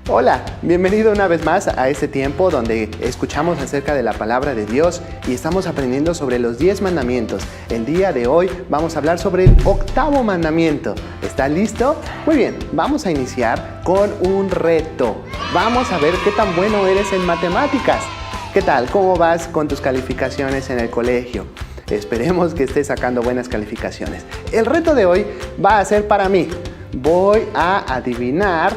Hola, bienvenido una vez más a este tiempo donde escuchamos acerca de la palabra de Dios y estamos aprendiendo sobre los 10 mandamientos. El día de hoy vamos a hablar sobre el 8º mandamiento. ¿Estás listo? Muy bien, vamos a iniciar con un reto. Vamos a ver qué tan bueno eres en matemáticas. ¿Qué tal? ¿Cómo vas con tus calificaciones en el colegio? Esperemos que estés sacando buenas calificaciones. El reto de hoy va a ser para mí. Voy a adivinar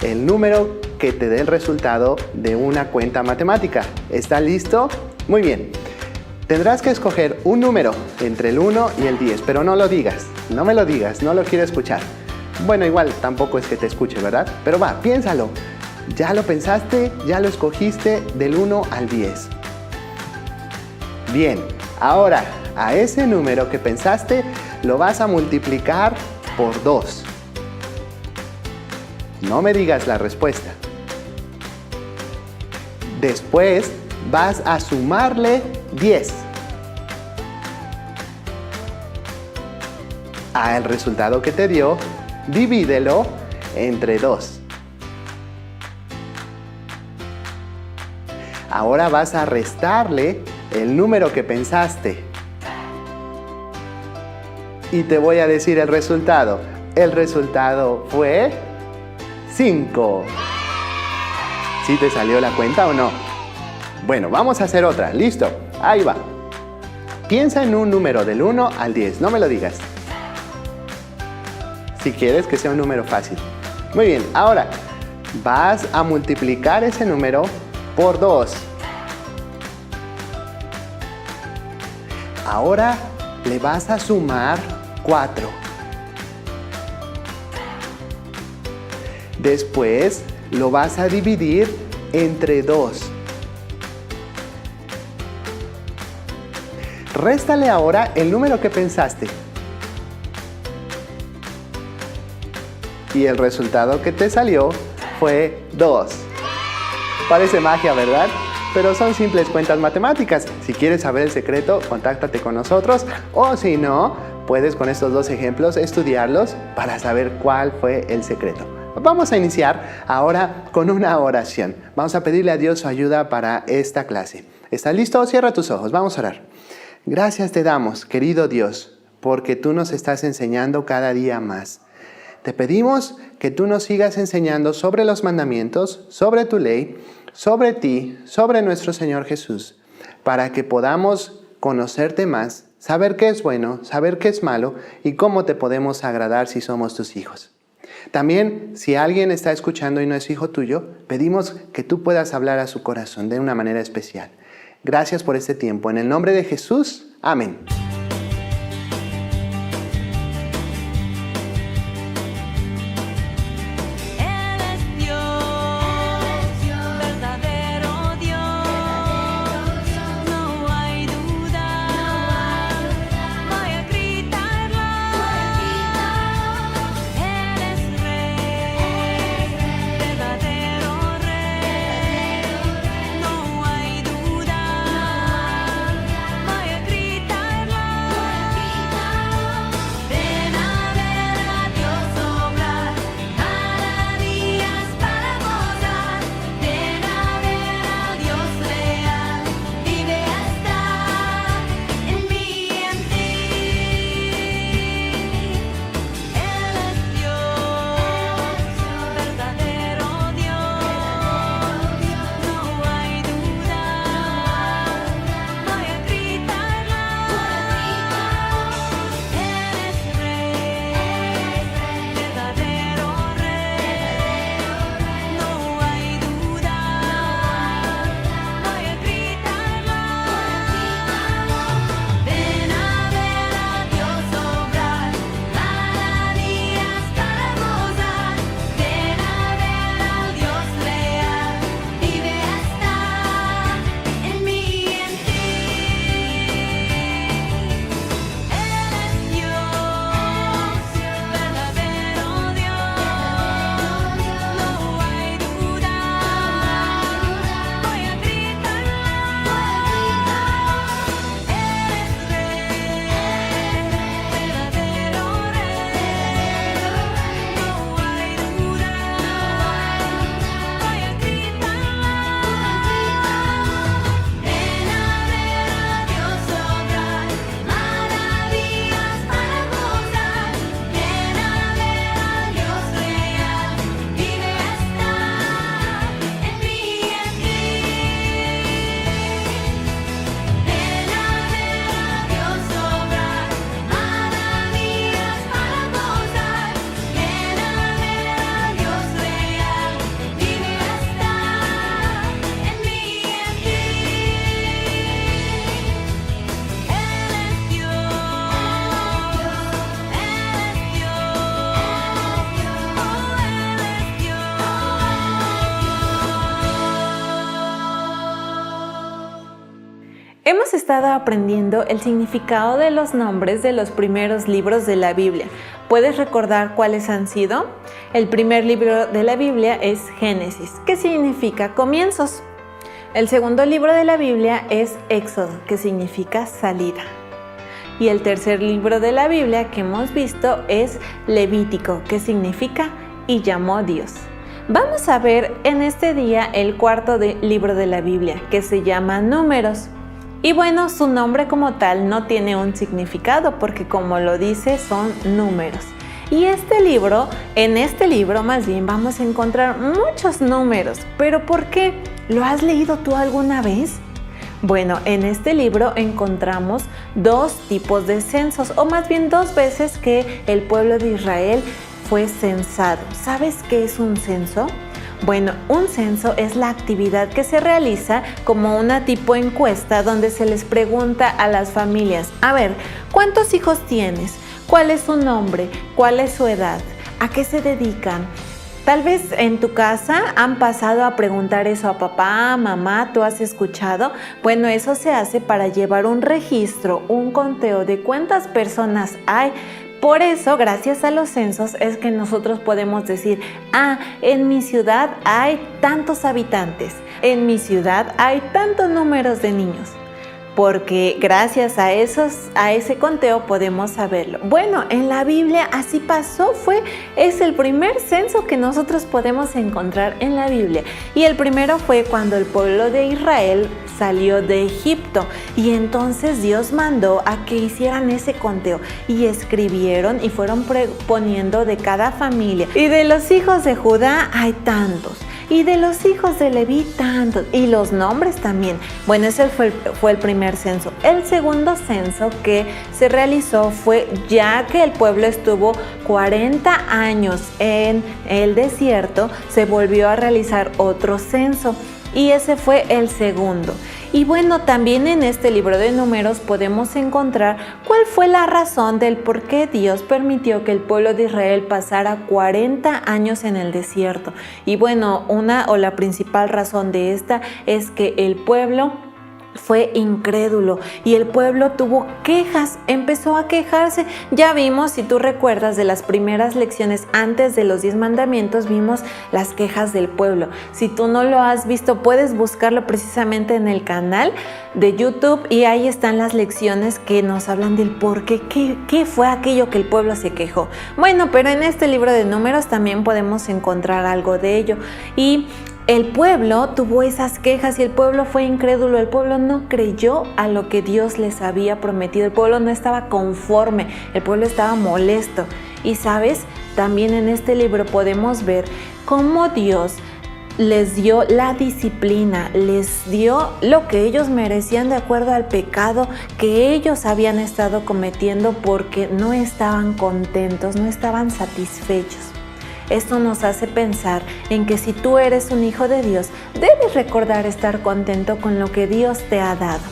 el número que te dé el resultado de una cuenta matemática. ¿Está listo? Muy bien. Tendrás que escoger un número entre el 1 y el 10, pero no lo digas. No me lo digas, no lo quiero escuchar. Bueno, igual tampoco es que te escuche, ¿verdad? Pero va, piénsalo. ¿Ya lo pensaste? ¿Ya lo escogiste del 1 al 10? Bien, ahora a ese número que pensaste lo vas a multiplicar por 2. No me digas la respuesta. Después vas a sumarle 10 al resultado que te dio, divídelo entre 2. Ahora vas a restarle el número que pensaste. Y te voy a decir el resultado. El resultado fue 5. ¿Sí te salió la cuenta o no? Bueno, vamos a hacer otra. ¿Listo? Ahí va. Piensa en un número del 1 al 10. No me lo digas. Si quieres que sea un número fácil. Muy bien. Ahora, vas a multiplicar ese número por 2. Ahora le vas a sumar 4. Después lo vas a dividir entre 2. Réstale ahora el número que pensaste. Y el resultado que te salió fue 2. Parece magia, ¿verdad? Pero son simples cuentas matemáticas. Si quieres saber el secreto, contáctate con nosotros. O si no, puedes con estos 2 ejemplos estudiarlos para saber cuál fue el secreto. Vamos a iniciar ahora con una oración. Vamos a pedirle a Dios su ayuda para esta clase. ¿Estás listo? Cierra tus ojos. Vamos a orar. Gracias te damos, querido Dios, porque tú nos estás enseñando cada día más. Te pedimos que tú nos sigas enseñando sobre los mandamientos, sobre tu ley, sobre ti, sobre nuestro Señor Jesús, para que podamos conocerte más, saber qué es bueno, saber qué es malo y cómo te podemos agradar si somos tus hijos. También, si alguien está escuchando y no es hijo tuyo, pedimos que tú puedas hablar a su corazón de una manera especial. Gracias por este tiempo. En el nombre de Jesús, amén. Hemos estado aprendiendo el significado de los nombres de los primeros libros de la Biblia. ¿Puedes recordar cuáles han sido? El primer libro de la Biblia es Génesis, que significa comienzos. El segundo libro de la Biblia es Éxodo, que significa salida. Y el tercer libro de la Biblia que hemos visto es Levítico, que significa y llamó Dios. Vamos a ver en este día el cuarto libro de la Biblia, que se llama Números. Y bueno, su nombre como tal no tiene un significado porque como lo dice son números. Y en este libro más bien vamos a encontrar muchos números. ¿Pero por qué? ¿Lo has leído tú alguna vez? Bueno, en este libro encontramos dos tipos de censos, o más bien dos veces que el pueblo de Israel fue censado. ¿Sabes qué es un censo? Bueno, un censo es la actividad que se realiza como una tipo encuesta donde se les pregunta a las familias, a ver, ¿cuántos hijos tienes? ¿Cuál es su nombre? ¿Cuál es su edad? ¿A qué se dedican? Tal vez en tu casa han pasado a preguntar eso a papá, mamá, ¿tú has escuchado? Bueno, eso se hace para llevar un registro, un conteo de cuántas personas hay. Por eso, gracias a los censos, es que nosotros podemos decir, en mi ciudad hay tantos habitantes, en mi ciudad hay tantos números de niños. Porque gracias a ese conteo podemos saberlo. Bueno, en la Biblia así pasó, es el primer censo que nosotros podemos encontrar en la Biblia. Y el primero fue cuando el pueblo de Israel salió de Egipto. Y entonces Dios mandó a que hicieran ese conteo. Y escribieron y fueron poniendo de cada familia. Y de los hijos de Judá hay tantos. Y de los hijos de Leví tantos, y los nombres también. Bueno, ese fue el primer censo. El segundo censo que se realizó fue ya que el pueblo estuvo 40 años en el desierto, se volvió a realizar otro censo y ese fue el segundo. Y bueno, también en este libro de Números podemos encontrar cuál fue la razón del por qué Dios permitió que el pueblo de Israel pasara 40 años en el desierto. Y bueno, la principal razón de esta es que el pueblo fue incrédulo y el pueblo tuvo quejas, empezó a quejarse. Ya vimos, si tú recuerdas de las primeras lecciones antes de los 10 mandamientos, vimos las quejas del pueblo. Si tú no lo has visto, puedes buscarlo precisamente en el canal de YouTube y ahí están las lecciones que nos hablan del por qué, qué fue aquello que el pueblo se quejó. Bueno, pero en este libro de Números también podemos encontrar algo de ello. Y el pueblo tuvo esas quejas y el pueblo fue incrédulo, el pueblo no creyó a lo que Dios les había prometido, el pueblo no estaba conforme, el pueblo estaba molesto. Y sabes, también en este libro podemos ver cómo Dios les dio la disciplina, les dio lo que ellos merecían de acuerdo al pecado que ellos habían estado cometiendo porque no estaban contentos, no estaban satisfechos. Esto nos hace pensar en que si tú eres un hijo de Dios, debes recordar estar contento con lo que Dios te ha dado.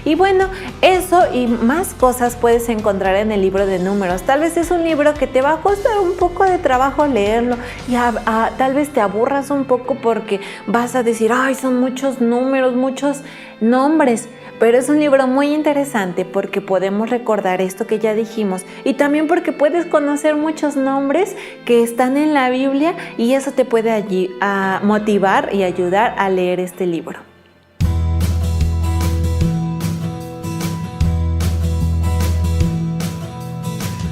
Y bueno, eso y más cosas puedes encontrar en el libro de Números. Tal vez es un libro que te va a costar un poco de trabajo leerlo y tal vez te aburras un poco porque vas a decir, son muchos números, muchos nombres. Pero es un libro muy interesante porque podemos recordar esto que ya dijimos y también porque puedes conocer muchos nombres que están en la Biblia y eso te puede motivar y ayudar a leer este libro.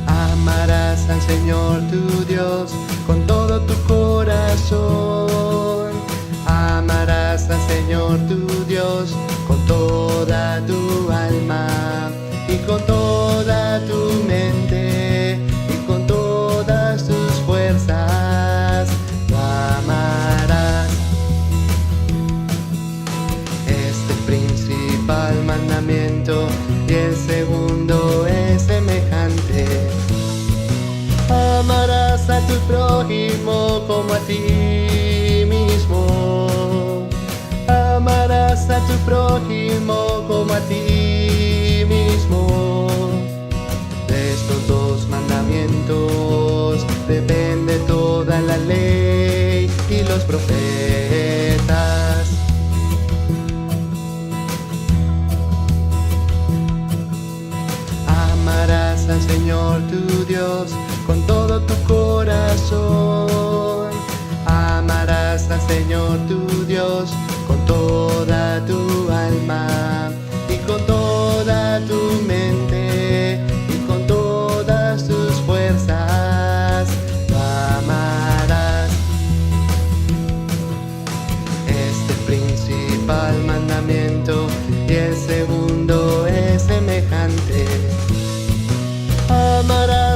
Amarás al Señor tu Dios con todo tu corazón. Amarás al Señor tu Dios con toda tu alma y con toda tu mente y con todas tus fuerzas. Lo amarás. Este principal mandamiento y el segundo es semejante. Amarás a tu prójimo como a ti mismo. Amarás a tu prójimo como a ti mismo. De estos dos mandamientos depende toda la ley y los profetas.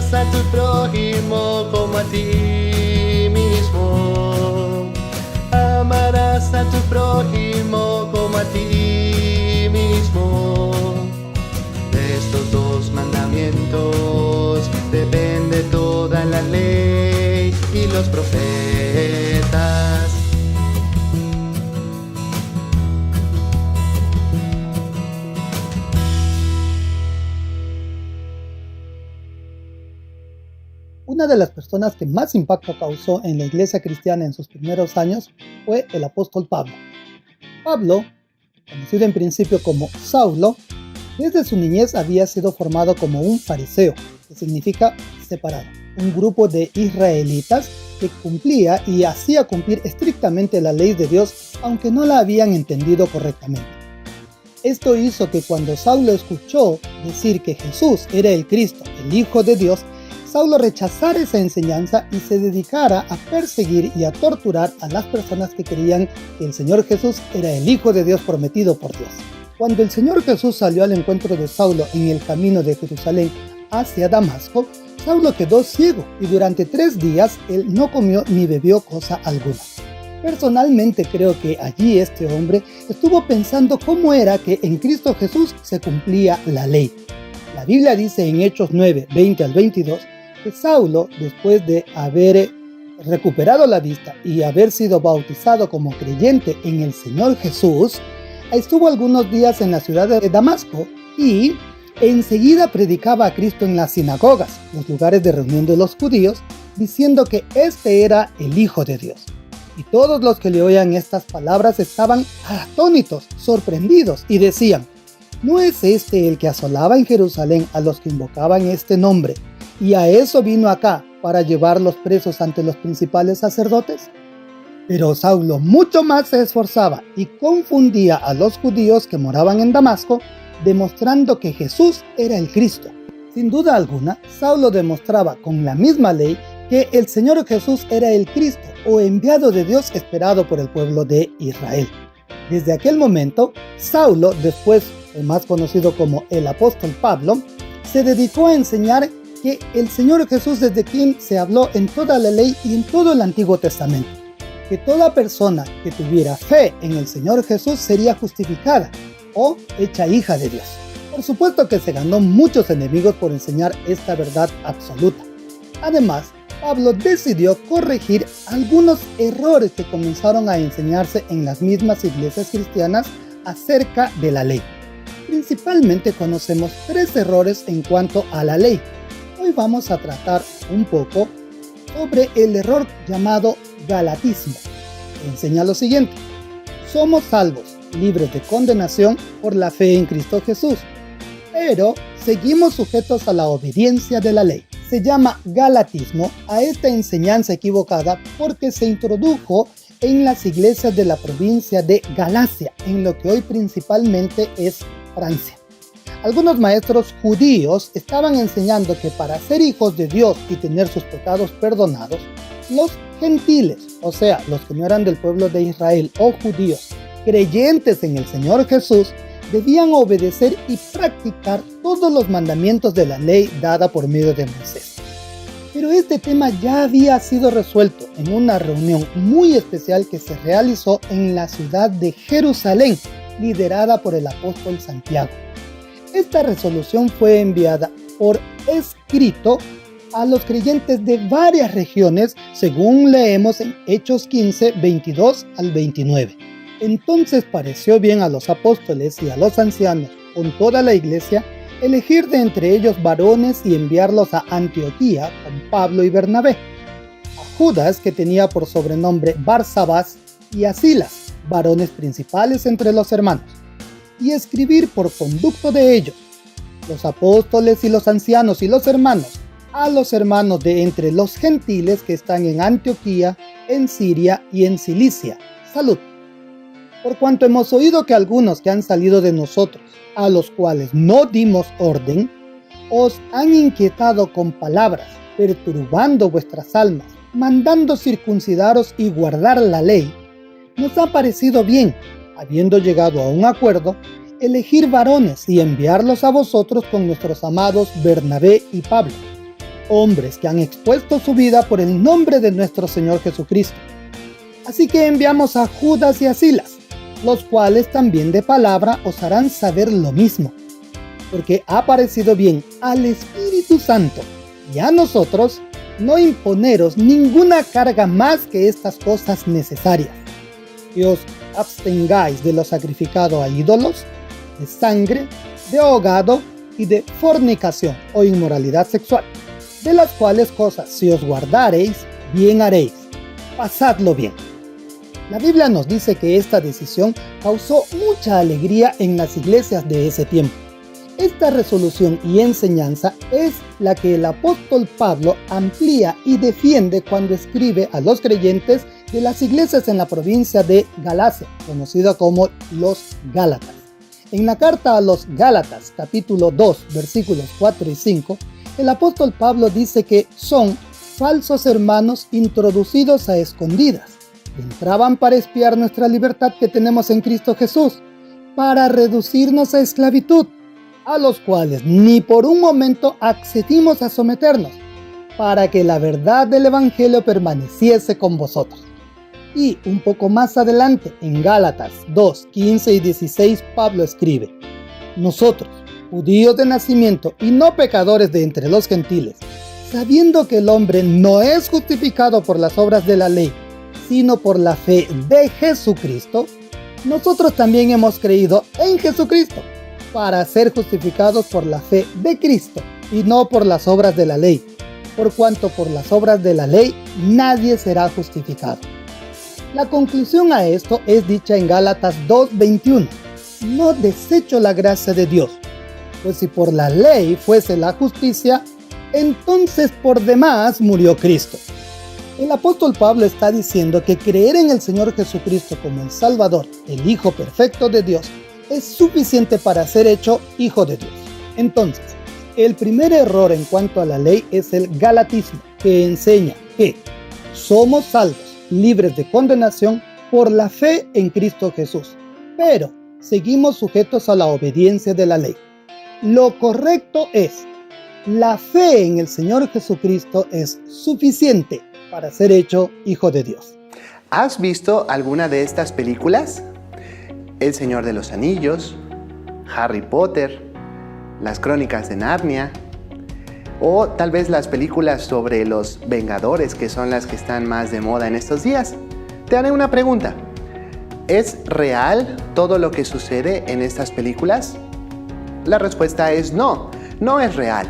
Amarás a tu prójimo como a ti mismo. Amarás a tu prójimo como a ti mismo. De estos dos mandamientos depende toda la ley y los profetas. Una de las personas que más impacto causó en la iglesia cristiana en sus primeros años fue el apóstol Pablo. Pablo, conocido en principio como Saulo, desde su niñez había sido formado como un fariseo, que significa separado, un grupo de israelitas que cumplía y hacía cumplir estrictamente la ley de Dios, aunque no la habían entendido correctamente. Esto hizo que cuando Saulo escuchó decir que Jesús era el Cristo, el Hijo de Dios, Saulo rechazara esa enseñanza y se dedicara a perseguir y a torturar a las personas que creían que el Señor Jesús era el Hijo de Dios prometido por Dios. Cuando el Señor Jesús salió al encuentro de Saulo en el camino de Jerusalén hacia Damasco, Saulo quedó ciego y durante 3 días él no comió ni bebió cosa alguna. Personalmente creo que allí este hombre estuvo pensando cómo era que en Cristo Jesús se cumplía la ley. La Biblia dice en Hechos 9, 20 al 22, que Saulo, después de haber recuperado la vista y haber sido bautizado como creyente en el Señor Jesús, estuvo algunos días en la ciudad de Damasco y enseguida predicaba a Cristo en las sinagogas, los lugares de reunión de los judíos, diciendo que este era el Hijo de Dios. Y todos los que le oían estas palabras estaban atónitos, sorprendidos, y decían: ¿no es este el que asolaba en Jerusalén a los que invocaban este nombre? ¿Y a eso vino acá, para llevarlos presos ante los principales sacerdotes? Pero Saulo mucho más se esforzaba y confundía a los judíos que moraban en Damasco, demostrando que Jesús era el Cristo. Sin duda alguna, Saulo demostraba con la misma ley que el Señor Jesús era el Cristo o enviado de Dios esperado por el pueblo de Israel. Desde aquel momento, Saulo, después más conocido como el apóstol Pablo, se dedicó a enseñar que el Señor Jesús, desde quien se habló en toda la ley y en todo el Antiguo Testamento, que toda persona que tuviera fe en el Señor Jesús sería justificada o hecha hija de Dios. Por supuesto que se ganó muchos enemigos por enseñar esta verdad absoluta. Además, Pablo decidió corregir algunos errores que comenzaron a enseñarse en las mismas iglesias cristianas acerca de la ley. Principalmente conocemos 3 errores en cuanto a la ley. Hoy vamos a tratar un poco sobre el error llamado galatismo. Enseña lo siguiente: somos salvos, libres de condenación por la fe en Cristo Jesús, pero seguimos sujetos a la obediencia de la ley. Se llama galatismo a esta enseñanza equivocada porque se introdujo en las iglesias de la provincia de Galacia, en lo que hoy principalmente es Francia. Algunos maestros judíos estaban enseñando que para ser hijos de Dios y tener sus pecados perdonados, los gentiles, o sea, los que no eran del pueblo de Israel o judíos, creyentes en el Señor Jesús, debían obedecer y practicar todos los mandamientos de la ley dada por medio de Moisés. Pero este tema ya había sido resuelto en una reunión muy especial que se realizó en la ciudad de Jerusalén, liderada por el apóstol Santiago. Esta resolución fue enviada por escrito a los creyentes de varias regiones, según leemos en Hechos 15, 22 al 29. Entonces pareció bien a los apóstoles y a los ancianos, con toda la iglesia, elegir de entre ellos varones y enviarlos a Antioquía con Pablo y Bernabé, a Judas, que tenía por sobrenombre Barsabás, y a Silas, varones principales entre los hermanos, y escribir por conducto de ellos, los apóstoles y los ancianos y los hermanos, a los hermanos de entre los gentiles que están en Antioquía, en Siria y en Cilicia. Salud. Por cuanto hemos oído que algunos que han salido de nosotros, a los cuales no dimos orden, os han inquietado con palabras, perturbando vuestras almas, mandando circuncidaros y guardar la ley, nos ha parecido bien, habiendo llegado a un acuerdo, elegir varones y enviarlos a vosotros con nuestros amados Bernabé y Pablo, hombres que han expuesto su vida por el nombre de nuestro Señor Jesucristo. Así que enviamos a Judas y a Silas, los cuales también de palabra os harán saber lo mismo, porque ha parecido bien al Espíritu Santo y a nosotros no imponeros ninguna carga más que estas cosas necesarias, que os abstengáis de lo sacrificado a ídolos, de sangre, de ahogado y de fornicación o inmoralidad sexual, de las cuales cosas si os guardareis, bien haréis. Pasadlo bien. La Biblia nos dice que esta decisión causó mucha alegría en las iglesias de ese tiempo. Esta resolución y enseñanza es la que el apóstol Pablo amplía y defiende cuando escribe a los creyentes de las iglesias en la provincia de Galacia, conocida como los Gálatas. En la carta a los Gálatas, capítulo 2, versículos 4 y 5, el apóstol Pablo dice que son falsos hermanos introducidos a escondidas. Entraban para espiar nuestra libertad que tenemos en Cristo Jesús, para reducirnos a esclavitud, a los cuales ni por un momento accedimos a someternos, para que la verdad del Evangelio permaneciese con vosotros. Y un poco más adelante, en Gálatas 2, 15 y 16, Pablo escribe: nosotros, judíos de nacimiento y no pecadores de entre los gentiles, sabiendo que el hombre no es justificado por las obras de la ley, sino por la fe de Jesucristo, nosotros también hemos creído en Jesucristo, para ser justificados por la fe de Cristo y no por las obras de la ley, por cuanto por las obras de la ley nadie será justificado. La conclusión a esto es dicha en Gálatas 2:21. No desecho la gracia de Dios, pues si por la ley fuese la justicia, entonces por demás murió Cristo. El apóstol Pablo está diciendo que creer en el Señor Jesucristo como el Salvador, el Hijo perfecto de Dios, es suficiente para ser hecho hijo de Dios. Entonces, el primer error en cuanto a la ley es el galatismo, que enseña que somos salvos, libres de condenación por la fe en Cristo Jesús, pero seguimos sujetos a la obediencia de la ley. Lo correcto es, la fe en el Señor Jesucristo es suficiente para ser hecho hijo de Dios. ¿Has visto alguna de estas películas? El Señor de los Anillos, Harry Potter, las Crónicas de Narnia, o tal vez las películas sobre los Vengadores, que son las que están más de moda en estos días. Te haré una pregunta. ¿Es real todo lo que sucede en estas películas? La respuesta es no, no es real.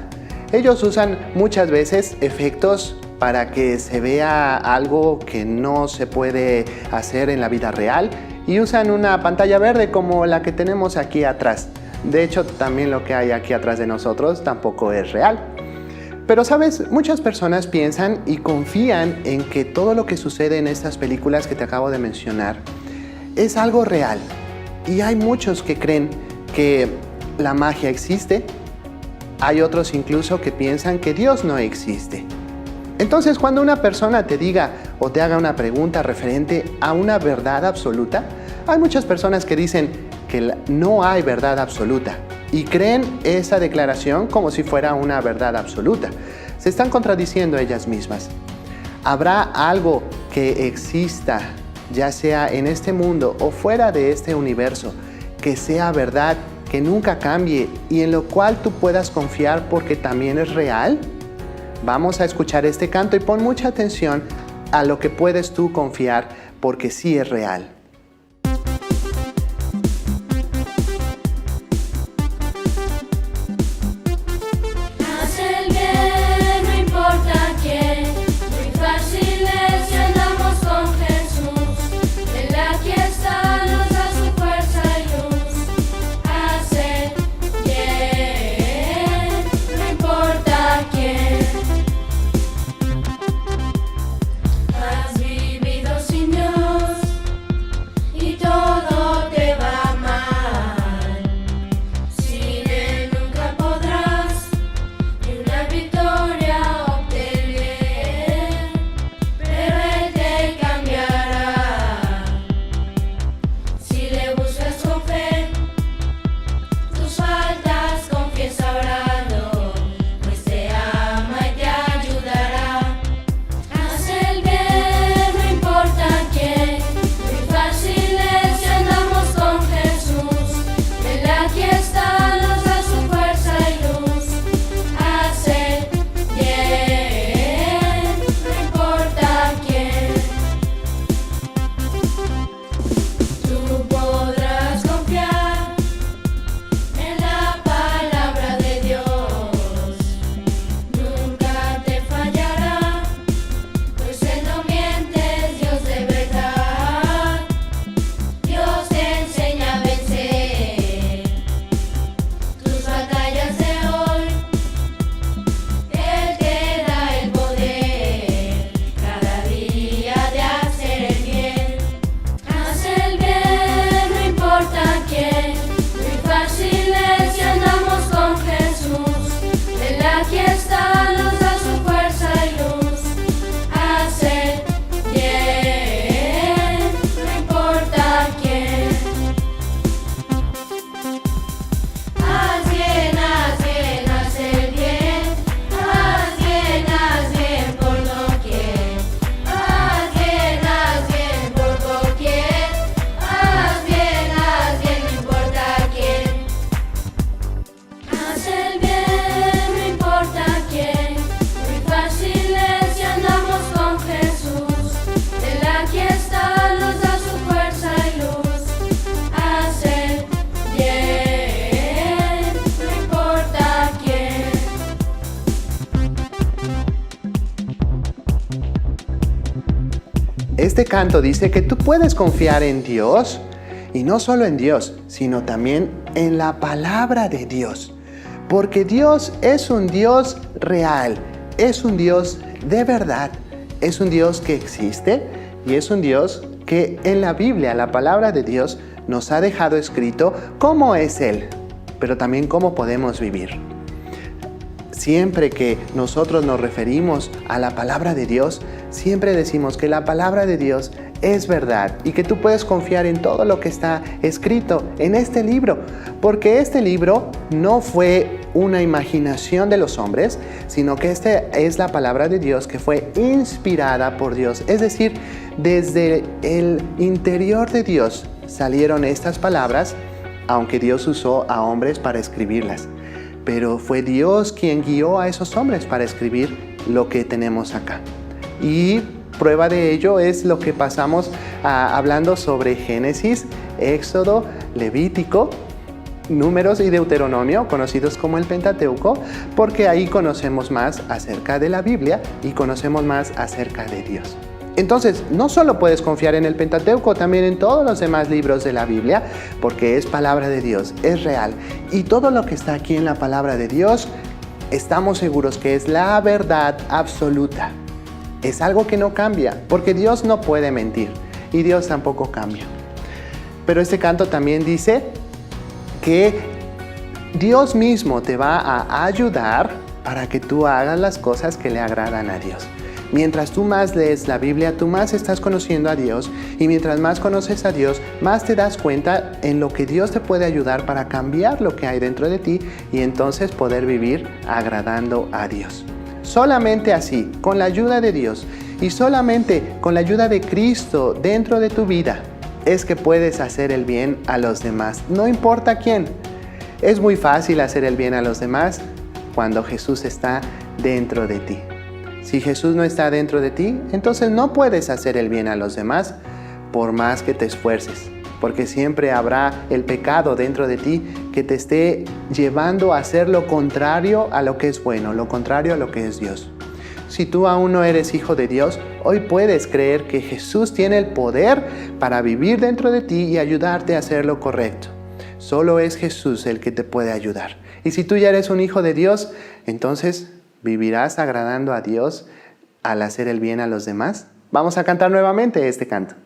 Ellos usan muchas veces efectos para que se vea algo que no se puede hacer en la vida real, y usan una pantalla verde como la que tenemos aquí atrás. De hecho, también lo que hay aquí atrás de nosotros tampoco es real. Pero sabes, muchas personas piensan y confían en que todo lo que sucede en estas películas que te acabo de mencionar es algo real. Y hay muchos que creen que la magia existe. Hay otros incluso que piensan que Dios no existe. Entonces, cuando una persona te diga o te haga una pregunta referente a una verdad absoluta, hay muchas personas que dicen que no hay verdad absoluta y creen esa declaración como si fuera una verdad absoluta. Se están contradiciendo ellas mismas. ¿Habrá algo que exista, ya sea en este mundo o fuera de este universo, que sea verdad, que nunca cambie y en lo cual tú puedas confiar porque también es real? Vamos a escuchar este canto y pon mucha atención a lo que puedes tú confiar, porque sí es real. Este canto dice que tú puedes confiar en Dios, y no solo en Dios, sino también en la palabra de Dios. Porque Dios es un Dios real, es un Dios de verdad, es un Dios que existe y es un Dios que en la Biblia, la palabra de Dios, nos ha dejado escrito cómo es Él, pero también cómo podemos vivir. Siempre que nosotros nos referimos a la palabra de Dios, siempre decimos que la palabra de Dios es verdad y que tú puedes confiar en todo lo que está escrito en este libro, porque este libro no fue una imaginación de los hombres, sino que esta es la palabra de Dios que fue inspirada por Dios. Es decir, desde el interior de Dios salieron estas palabras, aunque Dios usó a hombres para escribirlas. Pero fue Dios quien guió a esos hombres para escribir lo que tenemos acá. Y prueba de ello es lo que pasamos hablando sobre Génesis, Éxodo, Levítico, Números y Deuteronomio, conocidos como el Pentateuco, porque ahí conocemos más acerca de la Biblia y conocemos más acerca de Dios. Entonces, no solo puedes confiar en el Pentateuco, también en todos los demás libros de la Biblia, porque es palabra de Dios, es real. Y todo lo que está aquí en la palabra de Dios, estamos seguros que es la verdad absoluta. Es algo que no cambia, porque Dios no puede mentir y Dios tampoco cambia. Pero este canto también dice que Dios mismo te va a ayudar para que tú hagas las cosas que le agradan a Dios. Mientras tú más lees la Biblia, tú más estás conociendo a Dios, y mientras más conoces a Dios, más te das cuenta en lo que Dios te puede ayudar para cambiar lo que hay dentro de ti y entonces poder vivir agradando a Dios. Solamente así, con la ayuda de Dios y solamente con la ayuda de Cristo dentro de tu vida, es que puedes hacer el bien a los demás, no importa quién. Es muy fácil hacer el bien a los demás cuando Jesús está dentro de ti. Si Jesús no está dentro de ti, entonces no puedes hacer el bien a los demás por más que te esfuerces, porque siempre habrá el pecado dentro de ti que te esté llevando a hacer lo contrario a lo que es bueno, lo contrario a lo que es Dios. Si tú aún no eres hijo de Dios, hoy puedes creer que Jesús tiene el poder para vivir dentro de ti y ayudarte a hacer lo correcto. Solo es Jesús el que te puede ayudar. Y si tú ya eres un hijo de Dios, entonces ¿vivirás agradando a Dios al hacer el bien a los demás? Vamos a cantar nuevamente este canto.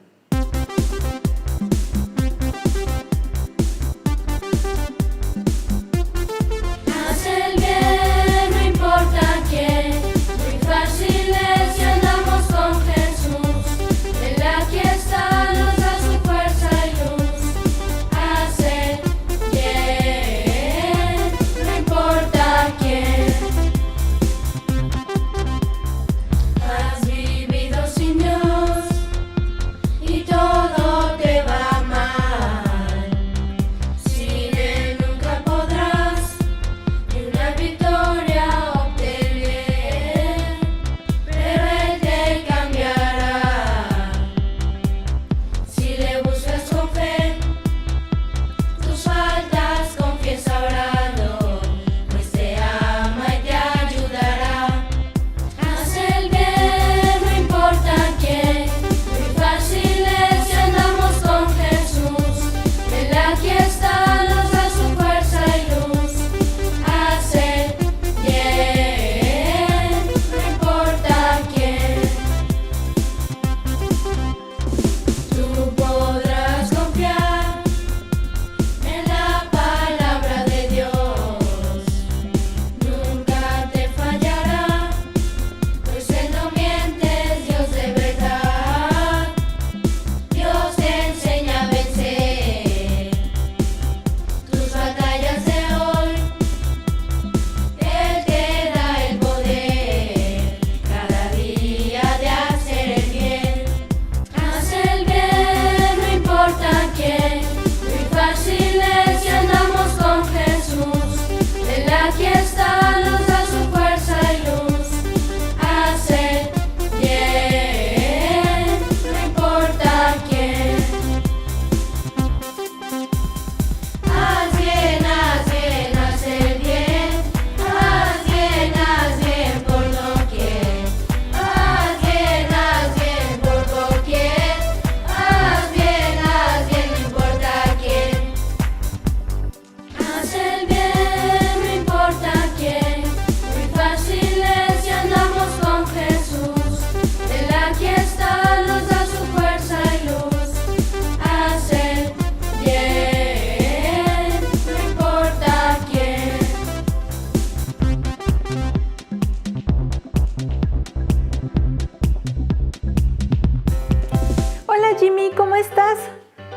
Jimmy, ¿cómo estás?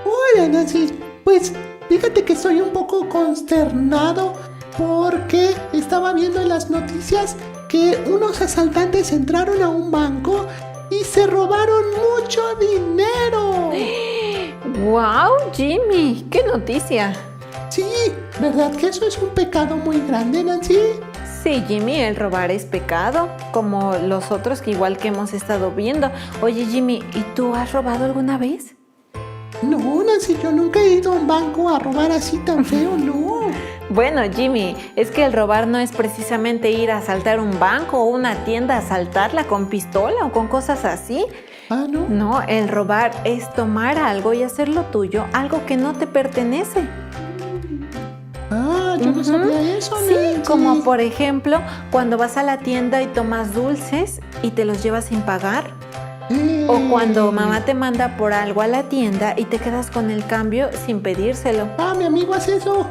Hola Nancy, pues fíjate que estoy un poco consternado porque estaba viendo en las noticias que unos asaltantes entraron a un banco y se robaron mucho dinero. ¡Wow, Jimmy! ¡Qué noticia! Sí, ¿verdad que eso es un pecado muy grande, Nancy? Sí, Jimmy, el robar es pecado, como los otros que igual que hemos estado viendo. Oye, Jimmy, ¿y tú has robado alguna vez? No, Nancy, yo nunca he ido a un banco a robar así tan feo, no. Bueno, Jimmy, es que el robar no es precisamente ir a asaltar un banco o una tienda a asaltarla con pistola o con cosas así. Ah, ¿no? No, el robar es tomar algo y hacerlo tuyo, algo que no te pertenece. Ah, yo no sabía eso, Sí, Nancy. como por ejemplo, cuando vas a la tienda y tomas dulces y te los llevas sin pagar. O cuando mamá te manda por algo a la tienda y te quedas con el cambio sin pedírselo. Ah, mi amigo hace eso.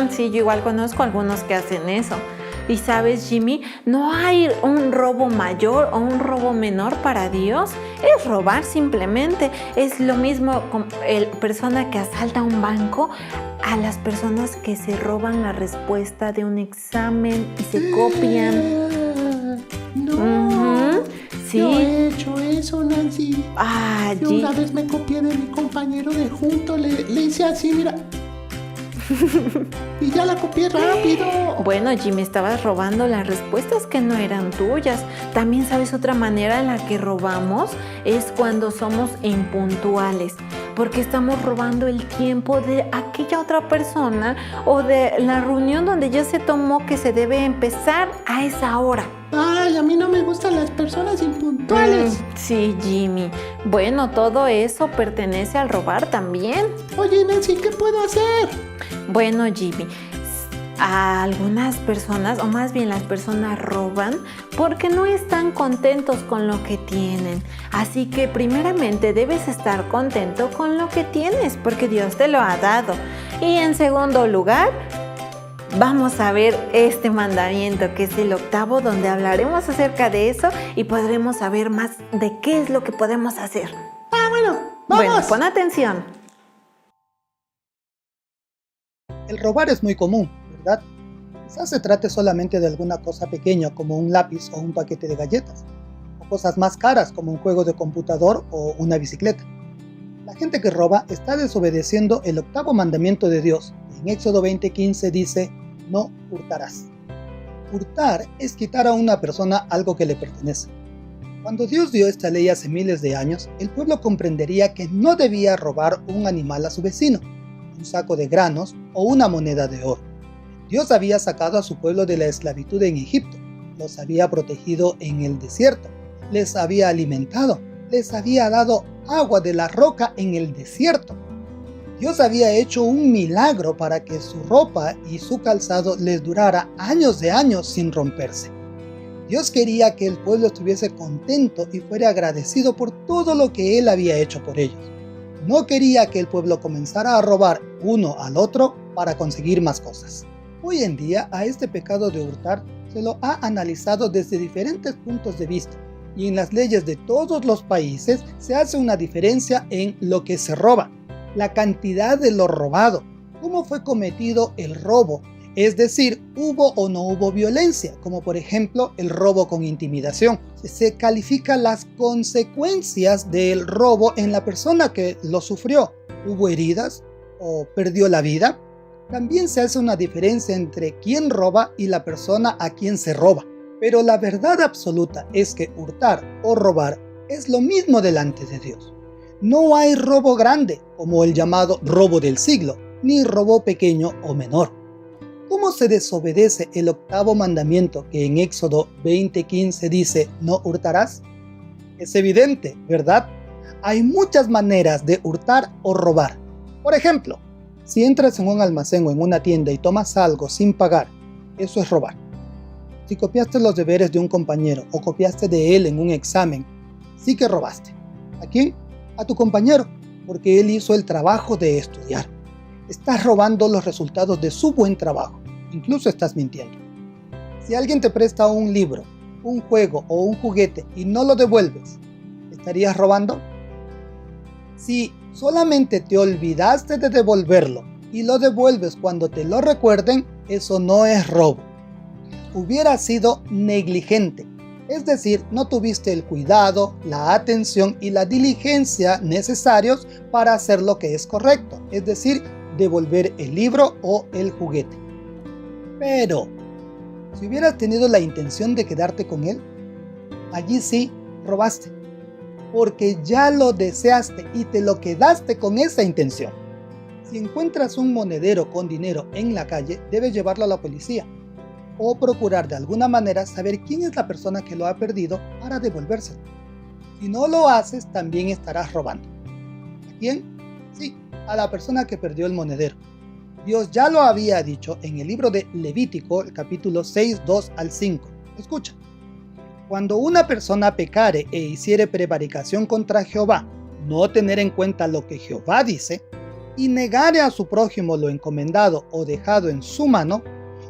Sí, yo igual conozco algunos que hacen eso. Y sabes, Jimmy, no hay un robo mayor o un robo menor para Dios. Es robar simplemente. Es lo mismo con la persona que asalta un banco a las personas que se roban la respuesta de un examen y se copian. No. Sí. Yo he hecho eso, Nancy. Ah, Yo una vez me copié de mi compañero de junto, le hice así, mira. Y ya la copié rápido. Bueno, Jimmy, estabas robando las respuestas que no eran tuyas. También sabes otra manera en la que robamos es cuando somos impuntuales, porque estamos robando el tiempo de aquella otra persona o de la reunión donde ya se tomó que se debe empezar a esa hora. Ay, a mí no me gustan las personas impuntuales. Sí, Jimmy. Bueno, todo eso pertenece al robar también. Oye, Nancy, ¿qué puedo hacer? Bueno, Jimmy, a algunas personas, o más bien las personas roban porque no están contentos con lo que tienen. Así que primeramente debes estar contento con lo que tienes porque Dios te lo ha dado. Y en segundo lugar, vamos a ver este mandamiento que es el 8º, donde hablaremos acerca de eso y podremos saber más de qué es lo que podemos hacer. Ah, bueno, vamos. Bueno, pon atención. El robar es muy común, ¿verdad? Quizás se trate solamente de alguna cosa pequeña como un lápiz o un paquete de galletas, o cosas más caras como un juego de computador o una bicicleta. La gente que roba está desobedeciendo el 8º mandamiento de Dios. En Éxodo 20:15 dice: no hurtarás. Hurtar es quitar a una persona algo que le pertenece. Cuando Dios dio esta ley hace miles de años, el pueblo comprendería que no debía robar un animal a su vecino, un saco de granos o una moneda de oro. Dios había sacado a su pueblo de la esclavitud en Egipto, los había protegido en el desierto, les había alimentado, les había dado agua de la roca en el desierto. Dios había hecho un milagro para que su ropa y su calzado les durara años de años sin romperse. Dios quería que el pueblo estuviese contento y fuera agradecido por todo lo que Él había hecho por ellos. No quería que el pueblo comenzara a robar uno al otro para conseguir más cosas. Hoy en día a este pecado de hurtar se lo ha analizado desde diferentes puntos de vista y en las leyes de todos los países se hace una diferencia en lo que se roba, la cantidad de lo robado, cómo fue cometido el robo, es decir, hubo o no hubo violencia, como por ejemplo el robo con intimidación. Se califican las consecuencias del robo en la persona que lo sufrió. ¿Hubo heridas o perdió la vida? También se hace una diferencia entre quién roba y la persona a quien se roba. Pero la verdad absoluta es que hurtar o robar es lo mismo delante de Dios. No hay robo grande, como el llamado robo del siglo, ni robo pequeño o menor. ¿Cómo se desobedece el 8º mandamiento que en Éxodo 20:15 dice no hurtarás? Es evidente, ¿verdad? Hay muchas maneras de hurtar o robar. Por ejemplo, si entras en un almacén o en una tienda y tomas algo sin pagar, eso es robar. Si copiaste los deberes de un compañero o copiaste de él en un examen, sí que robaste. ¿A quién? A tu compañero, porque él hizo el trabajo de estudiar. Estás robando los resultados de su buen trabajo. Incluso estás mintiendo. Si alguien te presta un libro, un juego o un juguete y no lo devuelves, ¿estarías robando? Si solamente te olvidaste de devolverlo y lo devuelves cuando te lo recuerden, eso no es robo. Hubiera sido negligente, es decir, no tuviste el cuidado, la atención y la diligencia necesarios para hacer lo que es correcto, es decir, devolver el libro o el juguete. Pero, si hubieras tenido la intención de quedarte con él, allí sí robaste, porque ya lo deseaste y te lo quedaste con esa intención. Si encuentras un monedero con dinero en la calle, debes llevarlo a la policía o procurar de alguna manera saber quién es la persona que lo ha perdido para devolvérselo. Si no lo haces, también estarás robando. ¿A quién? Sí, a la persona que perdió el monedero. Dios ya lo había dicho en el libro de Levítico, el capítulo 6, 2 al 5. Escucha. Cuando una persona pecare e hiciere prevaricación contra Jehová, no tener en cuenta lo que Jehová dice, y negare a su prójimo lo encomendado o dejado en su mano,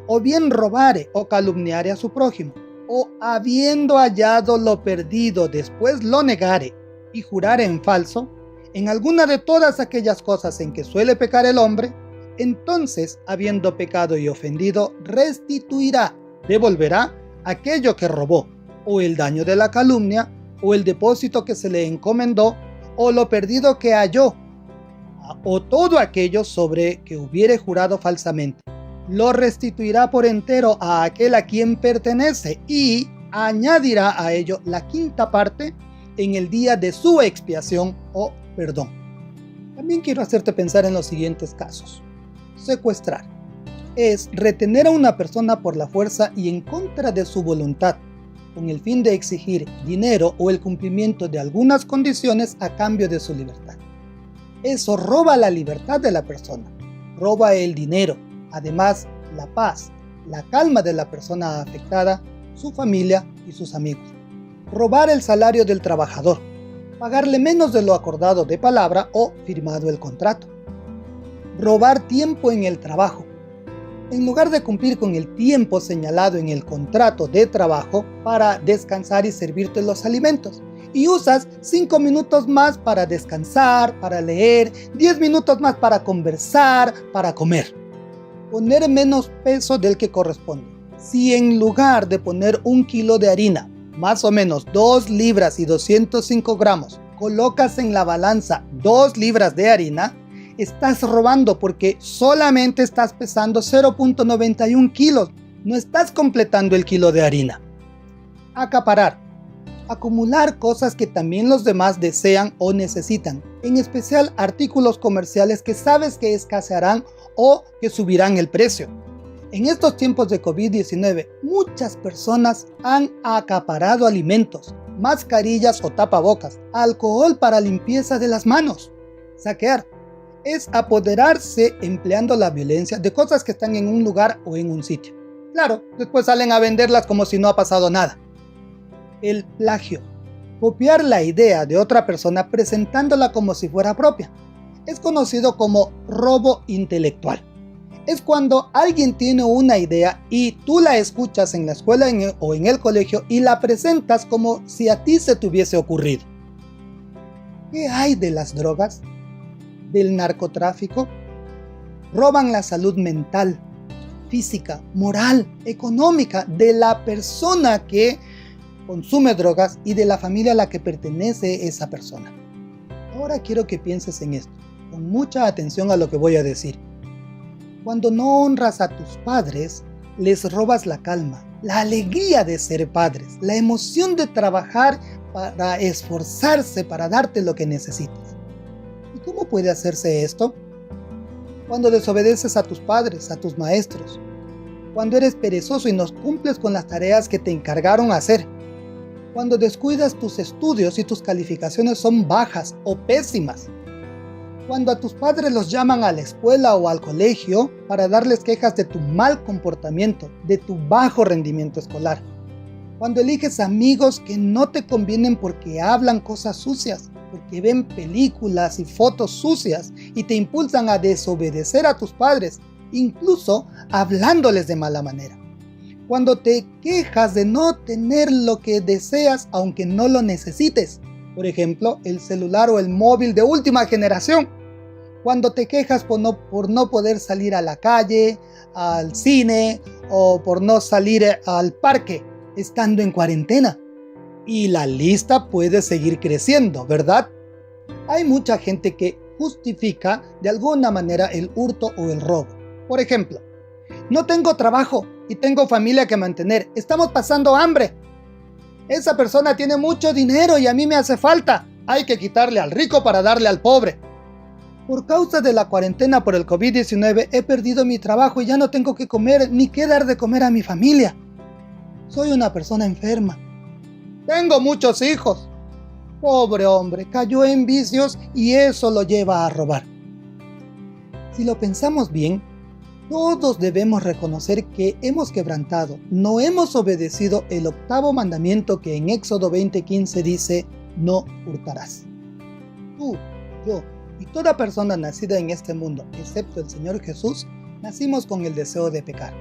o bien robare o calumniare a su prójimo, o habiendo hallado lo perdido después lo negare y jurare en falso, en alguna de todas aquellas cosas en que suele pecar el hombre, entonces, habiendo pecado y ofendido, restituirá, devolverá aquello que robó, o el daño de la calumnia, o el depósito que se le encomendó, o lo perdido que halló, o todo aquello sobre que hubiere jurado falsamente. Lo restituirá por entero a aquel a quien pertenece y añadirá a ello la quinta parte en el día de su expiación o perdón. También quiero hacerte pensar en los siguientes casos. Secuestrar es retener a una persona por la fuerza y en contra de su voluntad, con el fin de exigir dinero o el cumplimiento de algunas condiciones a cambio de su libertad. Eso roba la libertad de la persona, roba el dinero, además la paz, la calma de la persona afectada, su familia y sus amigos. Robar el salario del trabajador, pagarle menos de lo acordado de palabra o firmado el contrato. Robar tiempo en el trabajo. En lugar de cumplir con el tiempo señalado en el contrato de trabajo para descansar y servirte los alimentos, y usas 5 minutos más para descansar, para leer, 10 minutos más para conversar, para comer. Poner menos peso del que corresponde. Si en lugar de poner 1 kilo de harina, más o menos 2 libras y 205 gramos, colocas en la balanza 2 libras de harina, estás robando porque solamente estás pesando 0.91 kilos, no estás completando el kilo de harina. Acaparar. Acumular cosas que también los demás desean o necesitan, en especial artículos comerciales que sabes que escasearán o que subirán el precio. En estos tiempos de COVID-19, muchas personas han acaparado alimentos, mascarillas o tapabocas, alcohol para limpieza de las manos. Saquear es apoderarse empleando la violencia de cosas que están en un lugar o en un sitio. Claro, después salen a venderlas como si no ha pasado nada. El plagio. Copiar la idea de otra persona presentándola como si fuera propia. Es conocido como robo intelectual. Es cuando alguien tiene una idea y tú la escuchas en la escuela o en el colegio y la presentas como si a ti se te hubiese ocurrido. ¿Qué hay de las drogas? ¿Del narcotráfico? Roban la salud mental, física, moral, económica de la persona que consume drogas y de la familia a la que pertenece esa persona. Ahora quiero que pienses en esto, con mucha atención a lo que voy a decir. Cuando no honras a tus padres, les robas la calma, la alegría de ser padres, la emoción de trabajar para esforzarse para darte lo que necesitas. ¿Y cómo puede hacerse esto? Cuando desobedeces a tus padres, a tus maestros, cuando eres perezoso y no cumples con las tareas que te encargaron hacer, cuando descuidas tus estudios y tus calificaciones son bajas o pésimas, cuando a tus padres los llaman a la escuela o al colegio para darles quejas de tu mal comportamiento, de tu bajo rendimiento escolar, cuando eliges amigos que no te convienen porque hablan cosas sucias, porque ven películas y fotos sucias y te impulsan a desobedecer a tus padres, incluso hablándoles de mala manera. Cuando te quejas de no tener lo que deseas aunque no lo necesites, Por ejemplo, el celular o el móvil de última generación. Cuando te quejas por no poder salir a la calle, al cine o por no salir al parque estando en cuarentena. Y la lista puede seguir creciendo, ¿verdad? Hay mucha gente que justifica de alguna manera el hurto o el robo. Por ejemplo, no tengo trabajo y tengo familia que mantener. Estamos pasando hambre. Esa persona tiene mucho dinero y a mí me hace falta. Hay que quitarle al rico para darle al pobre. Por causa de la cuarentena por el COVID-19 he perdido mi trabajo y ya no tengo que comer ni qué dar de comer a mi familia. Soy una persona enferma. Tengo muchos hijos. Pobre hombre, cayó en vicios y eso lo lleva a robar. Si lo pensamos bien, todos debemos reconocer que hemos quebrantado, no hemos obedecido el 8º mandamiento que en Éxodo 20:15 dice, no hurtarás. Tú, yo y toda persona nacida en este mundo, excepto el Señor Jesús, nacimos con el deseo de pecar.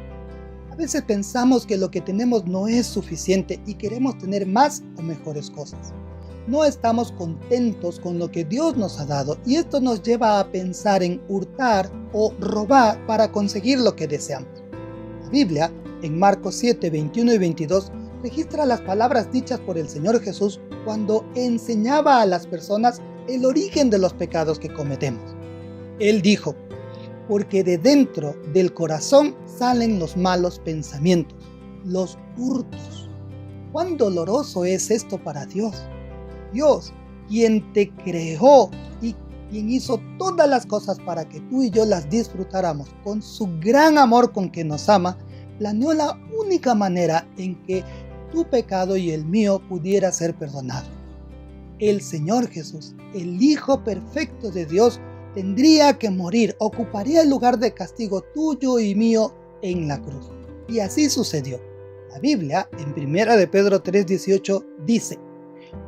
A veces pensamos que lo que tenemos no es suficiente y queremos tener más o mejores cosas. No estamos contentos con lo que Dios nos ha dado y esto nos lleva a pensar en hurtar o robar para conseguir lo que deseamos. La Biblia, en Marcos 7, 21 y 22, registra las palabras dichas por el Señor Jesús cuando enseñaba a las personas el origen de los pecados que cometemos. Él dijo, porque de dentro del corazón salen los malos pensamientos, los hurtos. ¿Cuán doloroso es esto para Dios? Dios, quien te creó y quien hizo todas las cosas para que tú y yo las disfrutáramos con su gran amor con que nos ama, planeó la única manera en que tu pecado y el mío pudiera ser perdonado. El Señor Jesús, el Hijo perfecto de Dios, tendría que morir, ocuparía el lugar de castigo tuyo y mío en la cruz. Y así sucedió. La Biblia, en 1 de Pedro 3:18, dice,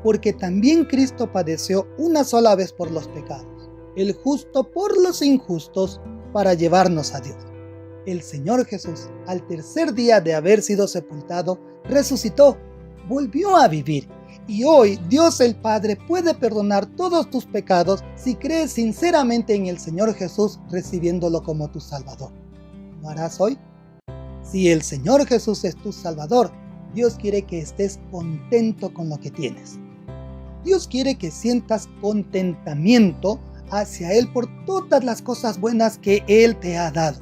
porque también Cristo padeció una sola vez por los pecados, el justo por los injustos, para llevarnos a Dios. El Señor Jesús, al tercer día de haber sido sepultado, resucitó, volvió a vivir. Y hoy Dios el Padre puede perdonar todos tus pecados si crees sinceramente en el Señor Jesús recibiéndolo como tu Salvador. ¿Lo harás hoy? Si el Señor Jesús es tu Salvador, Dios quiere que estés contento con lo que tienes. Dios quiere que sientas contentamiento hacia Él por todas las cosas buenas que Él te ha dado.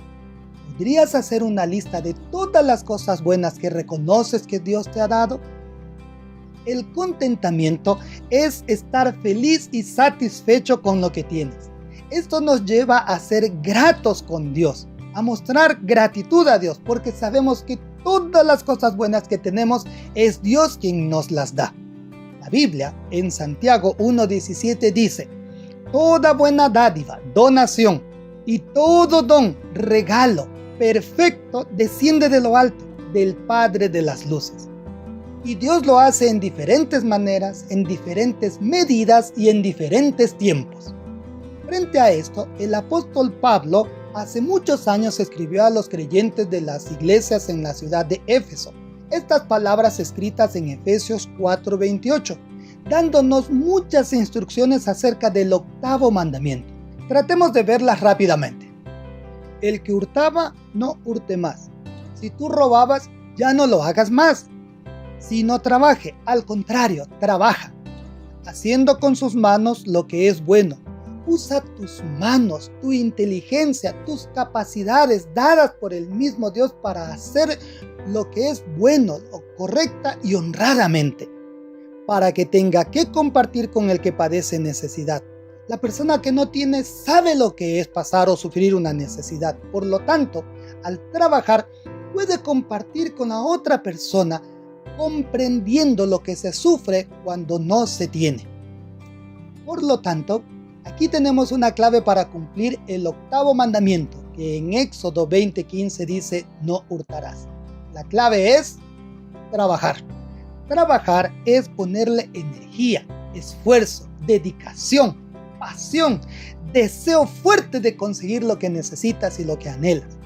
¿Podrías hacer una lista de todas las cosas buenas que reconoces que Dios te ha dado? El contentamiento es estar feliz y satisfecho con lo que tienes. Esto nos lleva a ser gratos con Dios, a mostrar gratitud a Dios, porque sabemos que todas las cosas buenas que tenemos es Dios quien nos las da. La Biblia, en Santiago 1:17 dice, toda buena dádiva, donación y todo don, regalo perfecto desciende de lo alto, del Padre de las luces. Y Dios lo hace en diferentes maneras, en diferentes medidas y en diferentes tiempos. Frente a esto, el apóstol Pablo hace muchos años escribió a los creyentes de las iglesias en la ciudad de Éfeso estas palabras escritas en Efesios 4:28, dándonos muchas instrucciones acerca del 8º mandamiento. Tratemos de verlas rápidamente. El que hurtaba, no hurte más. Si tú robabas, ya no lo hagas más. Si no trabaje, al contrario, trabaja, haciendo con sus manos lo que es bueno. Usa tus manos, tu inteligencia, tus capacidades dadas por el mismo Dios para hacer lo que es bueno, lo correcta y honradamente, para que tenga que compartir con el que padece necesidad. La persona que no tiene sabe lo que es pasar o sufrir una necesidad. Por lo tanto, al trabajar, puede compartir con la otra persona, comprendiendo lo que se sufre cuando no se tiene. Por lo tanto, aquí tenemos una clave para cumplir el 8º mandamiento, que en Éxodo 20:15 dice, no hurtarás. La clave es trabajar. Trabajar es ponerle energía, esfuerzo, dedicación, pasión, deseo fuerte de conseguir lo que necesitas y lo que anhelas.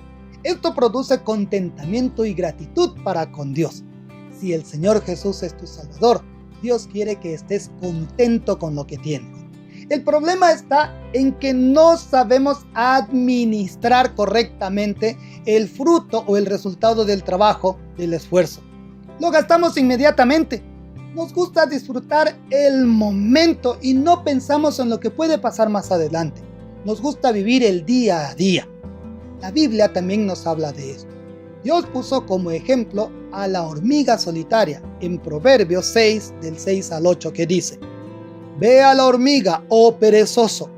Esto produce contentamiento y gratitud para con Dios. Si el Señor Jesús es tu Salvador, Dios quiere que estés contento con lo que tienes. El problema está en que no sabemos administrar correctamente el fruto o el resultado del trabajo, del esfuerzo. Lo gastamos inmediatamente. Nos gusta disfrutar el momento y no pensamos en lo que puede pasar más adelante. Nos gusta vivir el día a día. La Biblia también nos habla de esto. Dios puso como ejemplo a la hormiga solitaria en Proverbios 6, del 6 al 8, que dice: Ve a la hormiga, oh perezoso,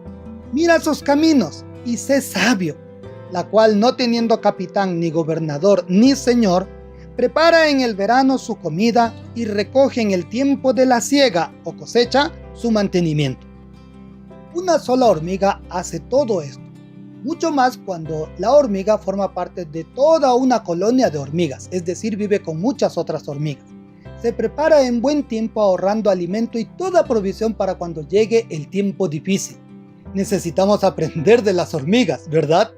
mira sus caminos y sé sabio, la cual no teniendo capitán, ni gobernador, ni señor, prepara en el verano su comida y recoge en el tiempo de la siega o cosecha su mantenimiento. Una sola hormiga hace todo esto, mucho más cuando la hormiga forma parte de toda una colonia de hormigas, es decir, vive con muchas otras hormigas. Se prepara en buen tiempo ahorrando alimento y toda provisión para cuando llegue el tiempo difícil. Necesitamos aprender de las hormigas, ¿verdad?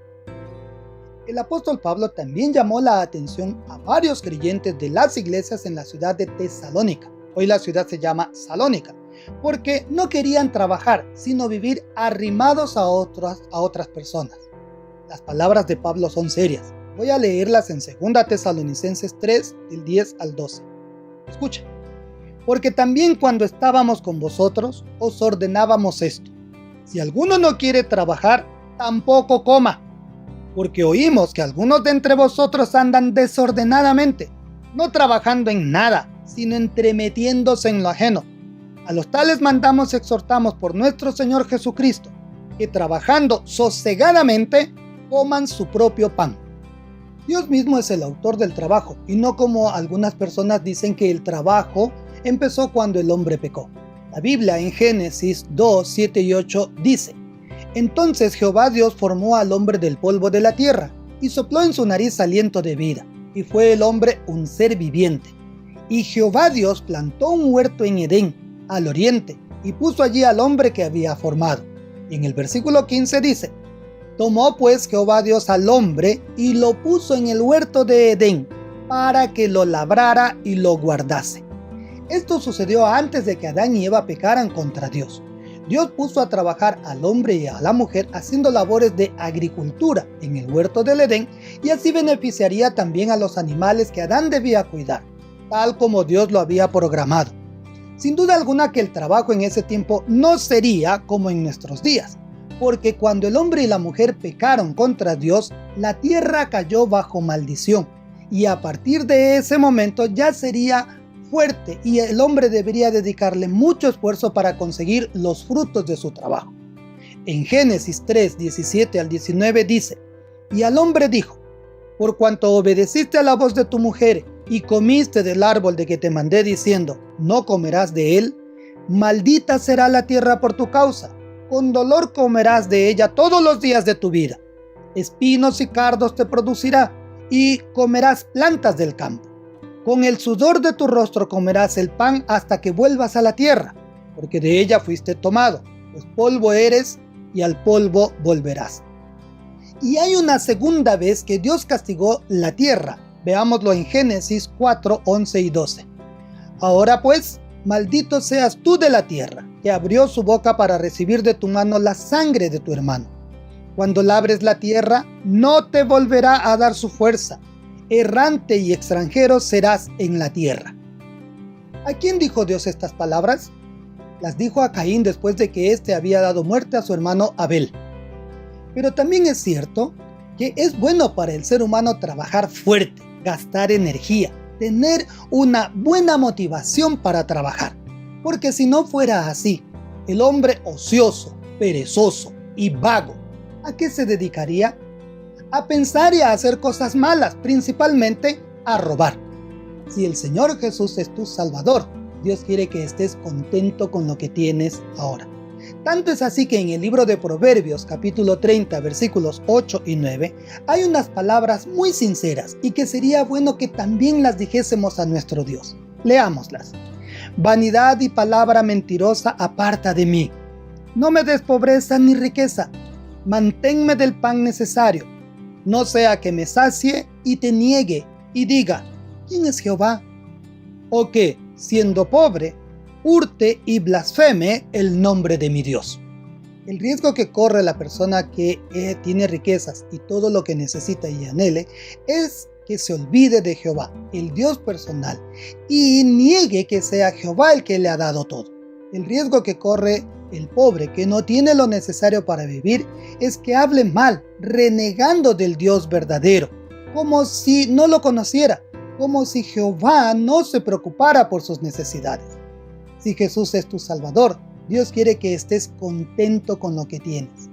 El apóstol Pablo también llamó la atención a varios creyentes de las iglesias en la ciudad de Tesalónica. Hoy la ciudad se llama Salónica, porque no querían trabajar, sino vivir arrimados a otras personas. Las palabras de Pablo son serias. Voy a leerlas en 2 Tesalonicenses 3, del 10 al 12. Escucha. Porque también cuando estábamos con vosotros, os ordenábamos esto: si alguno no quiere trabajar, tampoco coma. Porque oímos que algunos de entre vosotros andan desordenadamente, no trabajando en nada, sino entremetiéndose en lo ajeno. A los tales mandamos y exhortamos por nuestro Señor Jesucristo, que trabajando sosegadamente coman su propio pan. Dios mismo es el autor del trabajo, y no como algunas personas dicen que el trabajo empezó cuando el hombre pecó. La Biblia en Génesis 2, 7 y 8 dice: Entonces Jehová Dios formó al hombre del polvo de la tierra, y sopló en su nariz aliento de vida, y fue el hombre un ser viviente. Y Jehová Dios plantó un huerto en Edén, al oriente, y puso allí al hombre que había formado. Y en el versículo 15 dice: Tomó pues Jehová Dios al hombre y lo puso en el huerto de Edén, para que lo labrara y lo guardase. Esto sucedió antes de que Adán y Eva pecaran contra Dios. Dios puso a trabajar al hombre y a la mujer haciendo labores de agricultura en el huerto del Edén, y así beneficiaría también a los animales que Adán debía cuidar, tal como Dios lo había programado. Sin duda alguna que el trabajo en ese tiempo no sería como en nuestros días, porque cuando el hombre y la mujer pecaron contra Dios, la tierra cayó bajo maldición, y a partir de ese momento ya sería fuerte y el hombre debería dedicarle mucho esfuerzo para conseguir los frutos de su trabajo. En Génesis 3, 17 al 19 dice: Y al hombre dijo: Por cuanto obedeciste a la voz de tu mujer y comiste del árbol de que te mandé diciendo, no comerás de él, maldita será la tierra por tu causa, con dolor comerás de ella todos los días de tu vida. Espinos y cardos te producirá, y comerás plantas del campo. Con el sudor de tu rostro comerás el pan hasta que vuelvas a la tierra, porque de ella fuiste tomado, pues polvo eres y al polvo volverás. Y hay una segunda vez que Dios castigó la tierra. Veámoslo en Génesis 4, 11 y 12. Ahora pues, maldito seas tú de la tierra, que abrió su boca para recibir de tu mano la sangre de tu hermano. Cuando labres la tierra, no te volverá a dar su fuerza. Errante y extranjero serás en la tierra. ¿A quién dijo Dios estas palabras? Las dijo a Caín después de que éste había dado muerte a su hermano Abel. Pero también es cierto que es bueno para el ser humano trabajar fuerte, gastar energía, tener una buena motivación para trabajar. Porque si no fuera así, el hombre ocioso, perezoso y vago, ¿a qué se dedicaría? A pensar y a hacer cosas malas, principalmente a robar. Si el Señor Jesús es tu Salvador, Dios quiere que estés contento con lo que tienes ahora. Tanto es así que en el libro de Proverbios, capítulo 30, versículos 8 y 9, hay unas palabras muy sinceras y que sería bueno que también las dijésemos a nuestro Dios. Leámoslas. Vanidad y palabra mentirosa aparta de mí. No me des pobreza ni riqueza. Manténme del pan necesario. No sea que me sacie y te niegue y diga, ¿quién es Jehová? O que, siendo pobre, hurte y blasfeme el nombre de mi Dios. El riesgo que corre la persona que tiene riquezas y todo lo que necesita y anhele es que se olvide de Jehová, el Dios personal, y niegue que sea Jehová el que le ha dado todo. El riesgo que corre el pobre que no tiene lo necesario para vivir es que hable mal, renegando del Dios verdadero, como si no lo conociera, como si Jehová no se preocupara por sus necesidades. Si Jesús es tu Salvador, Dios quiere que estés contento con lo que tienes.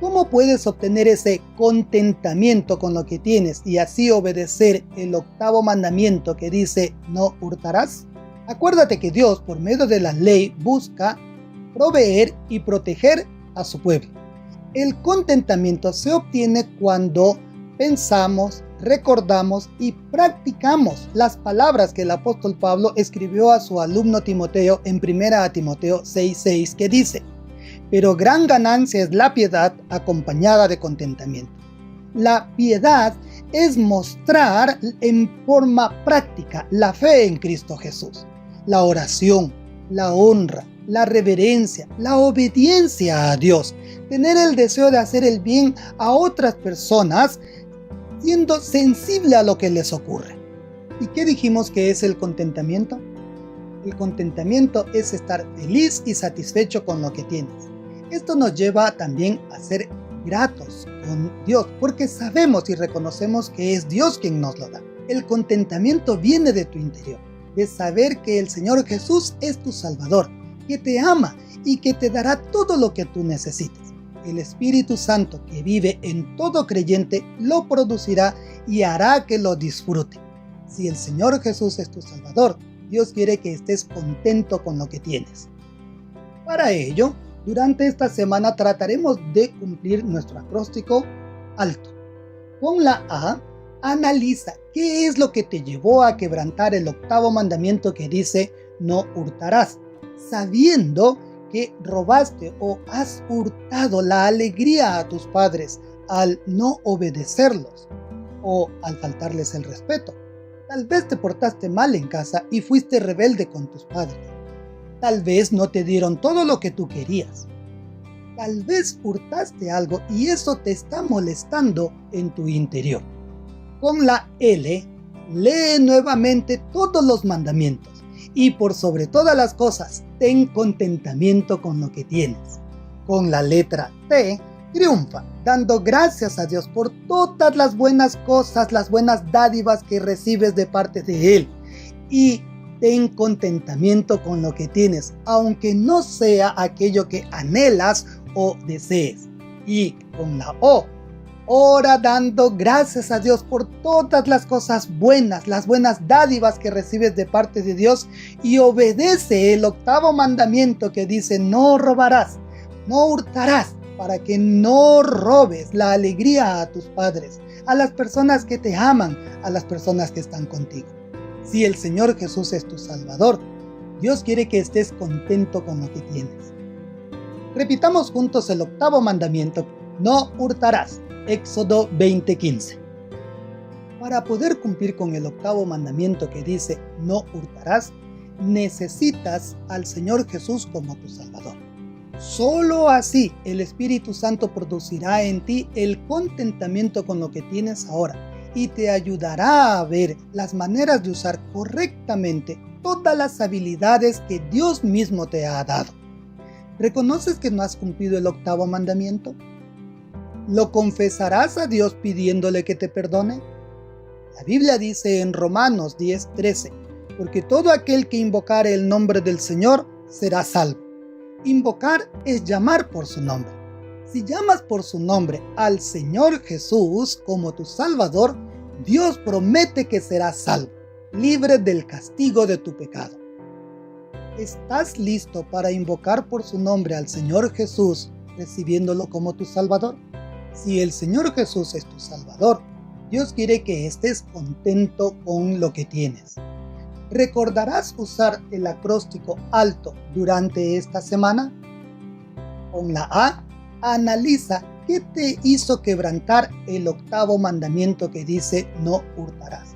¿Cómo puedes obtener ese contentamiento con lo que tienes y así obedecer el 8º mandamiento que dice no hurtarás? Acuérdate que Dios, por medio de la ley, busca proveer y proteger a su pueblo. El contentamiento se obtiene cuando pensamos, recordamos y practicamos las palabras que el apóstol Pablo escribió a su alumno Timoteo en 1 Timoteo 6:6, que dice: pero gran ganancia es la piedad acompañada de contentamiento. La piedad es mostrar en forma práctica la fe en Cristo Jesús, la oración, la honra, la reverencia, la obediencia a Dios, tener el deseo de hacer el bien a otras personas, siendo sensible a lo que les ocurre. ¿Y qué dijimos que es el contentamiento? El contentamiento es estar feliz y satisfecho con lo que tienes. Esto nos lleva también a ser gratos con Dios, porque sabemos y reconocemos que es Dios quien nos lo da. El contentamiento viene de tu interior, de saber que el Señor Jesús es tu Salvador, que te ama y que te dará todo lo que tú necesites. El Espíritu Santo que vive en todo creyente lo producirá y hará que lo disfrute. Si el Señor Jesús es tu Salvador, Dios quiere que estés contento con lo que tienes. Para ello, durante esta semana trataremos de cumplir nuestro acróstico alto. Con la A, analiza qué es lo que te llevó a quebrantar el 8º mandamiento que dice no hurtarás, sabiendo que robaste o has hurtado la alegría a tus padres al no obedecerlos o al faltarles el respeto. Tal vez te portaste mal en casa y fuiste rebelde con tus padres. Tal vez no te dieron todo lo que tú querías. Tal vez hurtaste algo y eso te está molestando en tu interior. Con la L, lee nuevamente todos los mandamientos y por sobre todas las cosas, ten contentamiento con lo que tienes. Con la letra T, triunfa, dando gracias a Dios por todas las buenas cosas, las buenas dádivas que recibes de parte de Él. Y ten contentamiento con lo que tienes, aunque no sea aquello que anhelas o desees. Y con la O, ora dando gracias a Dios por todas las cosas buenas, las buenas dádivas que recibes de parte de Dios y obedece el 8º mandamiento que dice no robarás, no hurtarás, para que no robes la alegría a tus padres, a las personas que te aman, a las personas que están contigo. Si el Señor Jesús es tu Salvador, Dios quiere que estés contento con lo que tienes. Repitamos juntos el 8º mandamiento, no hurtarás, Éxodo 20:15. Para poder cumplir con el 8º mandamiento que dice no hurtarás, necesitas al Señor Jesús como tu Salvador. Solo así el Espíritu Santo producirá en ti el contentamiento con lo que tienes ahora y te ayudará a ver las maneras de usar correctamente todas las habilidades que Dios mismo te ha dado. ¿Reconoces que no has cumplido el 8º mandamiento? ¿Lo confesarás a Dios pidiéndole que te perdone? La Biblia dice en Romanos 10:13, porque todo aquel que invocare el nombre del Señor será salvo. Invocar es llamar por su nombre. Si llamas por su nombre al Señor Jesús como tu Salvador, Dios promete que serás salvo, libre del castigo de tu pecado. ¿Estás listo para invocar por su nombre al Señor Jesús, recibiéndolo como tu Salvador? Si el Señor Jesús es tu Salvador, Dios quiere que estés contento con lo que tienes. ¿Recordarás usar el acróstico alto durante esta semana? Con la A, analiza qué te hizo quebrantar el 8º mandamiento que dice no hurtarás.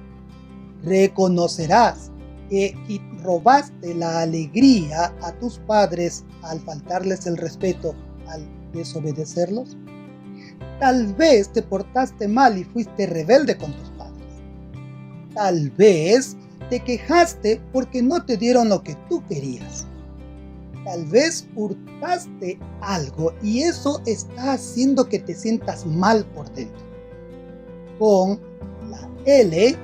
Reconocerás que robaste la alegría a tus padres al faltarles el respeto, al desobedecerlos. Tal vez te portaste mal y fuiste rebelde con tus padres. Tal vez te quejaste porque no te dieron lo que tú querías. Tal vez hurtaste algo y eso está haciendo que te sientas mal por dentro. Con la L,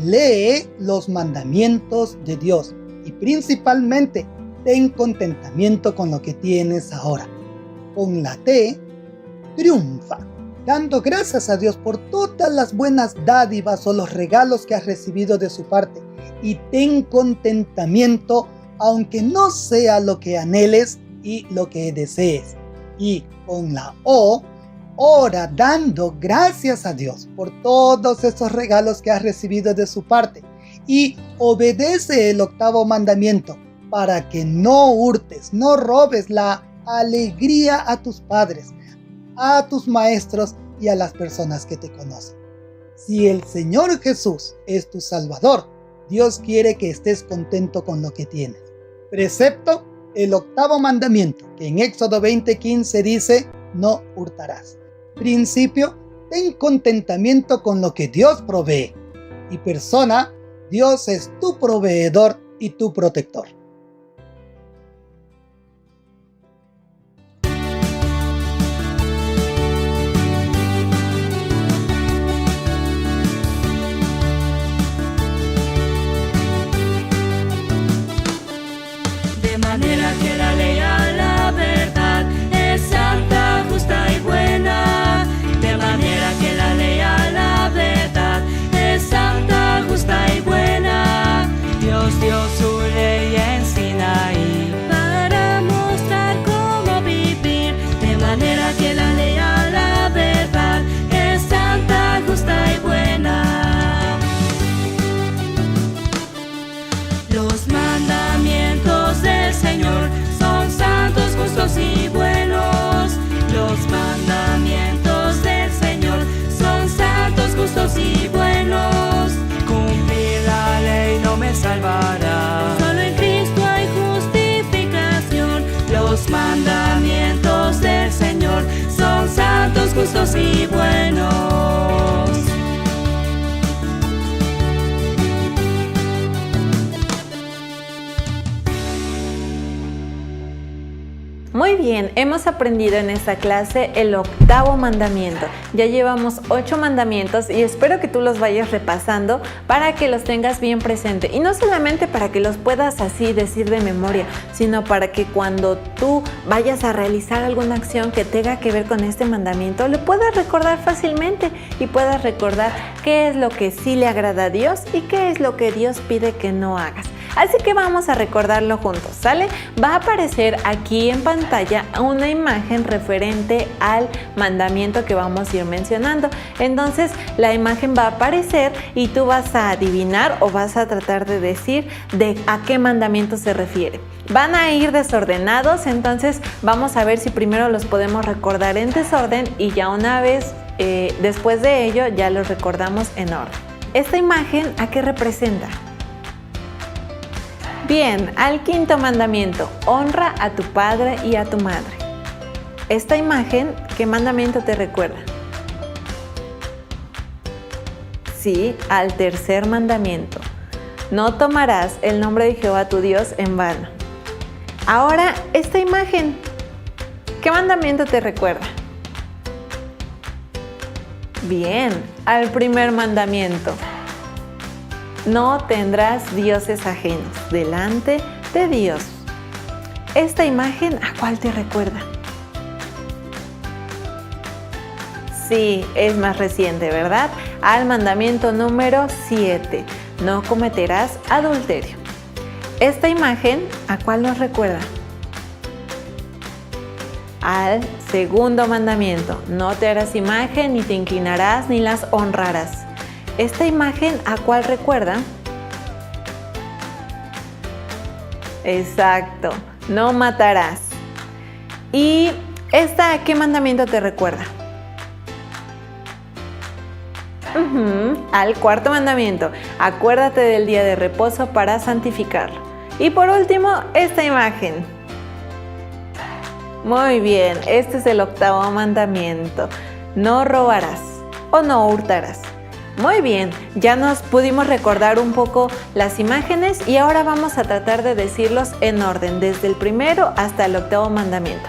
lee los mandamientos de Dios y principalmente ten contentamiento con lo que tienes ahora. Con la T, triunfa, dando gracias a Dios por todas las buenas dádivas o los regalos que has recibido de su parte y ten contentamiento aunque no sea lo que anheles y lo que desees. Y con la O, ora dando gracias a Dios por todos esos regalos que has recibido de su parte y obedece el 8º mandamiento para que no hurtes, no robes la alegría a tus padres, a tus maestros y a las personas que te conocen. Si el Señor Jesús es tu Salvador, Dios quiere que estés contento con lo que tienes. Precepto, el 8º mandamiento, que en Éxodo 20:15 dice, no hurtarás. Principio, ten contentamiento con lo que Dios provee. Y persona, Dios es tu proveedor y tu protector. De manera que la ley a la verdad es santa, justa y buena. De manera que la ley a la verdad es santa, justa y buena. Dios dio su ley en Sinaí para mostrar cómo vivir. De manera que la ley a la verdad es santa, justa y buena. Los mandamientos del Señor son santos, justos y buenos. Los mandamientos del Señor son santos, justos y buenos. Cumplir la ley no me salvará. Solo en Cristo hay justificación. Los mandamientos del Señor son santos, justos y buenos. Muy bien, hemos aprendido en esta clase el 8º mandamiento. Ya llevamos 8 mandamientos y espero que tú los vayas repasando para que los tengas bien presente. Y no solamente para que los puedas así decir de memoria, sino para que cuando tú vayas a realizar alguna acción que tenga que ver con este mandamiento, lo puedas recordar fácilmente y puedas recordar qué es lo que sí le agrada a Dios y qué es lo que Dios pide que no hagas. Así que vamos a recordarlo juntos, ¿sale? Va a aparecer aquí en pantalla una imagen referente al mandamiento que vamos a ir mencionando. Entonces la imagen va a aparecer y tú vas a adivinar o vas a tratar de decir de a qué mandamiento se refiere. Van a ir desordenados, entonces vamos a ver si primero los podemos recordar en desorden y ya una vez después de ello ya los recordamos en orden. ¿Esta imagen a qué representa? Bien, al 5.º mandamiento, honra a tu padre y a tu madre. Esta imagen, ¿qué mandamiento te recuerda? Sí, al 3.er mandamiento, no tomarás el nombre de Jehová tu Dios en vano. Ahora, esta imagen, ¿qué mandamiento te recuerda? Bien, al 1.er mandamiento. No tendrás dioses ajenos delante de Dios. ¿Esta imagen a cuál te recuerda? Sí, es más reciente, ¿verdad? Al mandamiento número 7. No cometerás adulterio. ¿Esta imagen a cuál nos recuerda? Al 2.º mandamiento. No te harás imagen, ni te inclinarás, ni las honrarás. ¿Esta imagen a cuál recuerda? Exacto, no matarás. ¿Y esta a qué mandamiento te recuerda? Al cuarto mandamiento, acuérdate del día de reposo para santificarlo. Y por último, esta imagen. Muy bien, este es el octavo mandamiento. No robarás o no hurtarás. Muy bien, ya nos pudimos recordar un poco las imágenes y ahora vamos a tratar de decirlos en orden, desde el primero hasta el octavo mandamiento.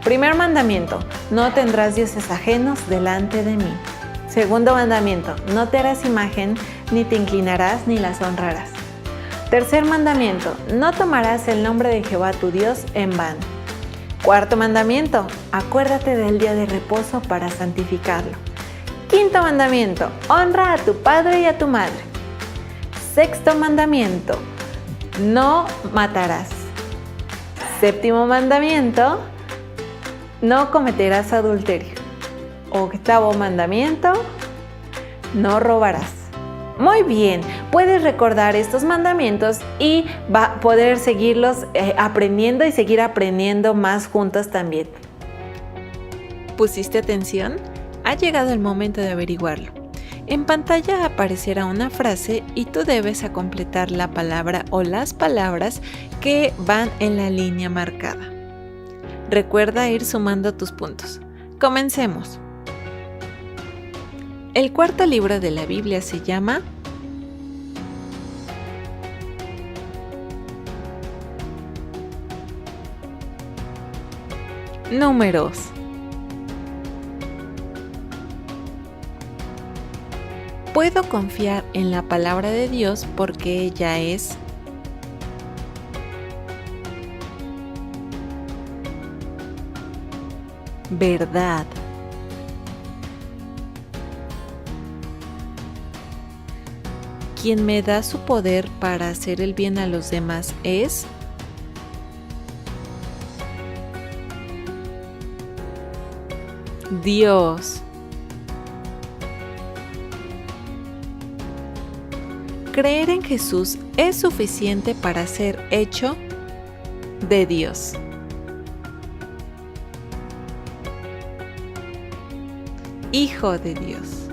Primer mandamiento, no tendrás dioses ajenos delante de mí. Segundo mandamiento, no te harás imagen, ni te inclinarás, ni las honrarás. Tercer mandamiento, no tomarás el nombre de Jehová tu Dios en vano. Cuarto mandamiento, acuérdate del día de reposo para santificarlo. Quinto mandamiento, honra a tu padre y a tu madre. Sexto mandamiento, no matarás. Séptimo mandamiento, no cometerás adulterio. Octavo mandamiento, no robarás. Muy bien, puedes recordar estos mandamientos y va a poder seguirlos aprendiendo y seguir aprendiendo más juntos también. ¿Pusiste atención? Ha llegado el momento de averiguarlo. En pantalla aparecerá una frase y tú debes a completar la palabra o las palabras que van en la línea marcada. Recuerda ir sumando tus puntos. Comencemos. El cuarto libro de la Biblia se llama Números. Puedo confiar en la palabra de Dios porque ella es verdad. Quien me da su poder para hacer el bien a los demás es Dios. Creer en Jesús es suficiente para ser hecho de Dios. Hijo de Dios.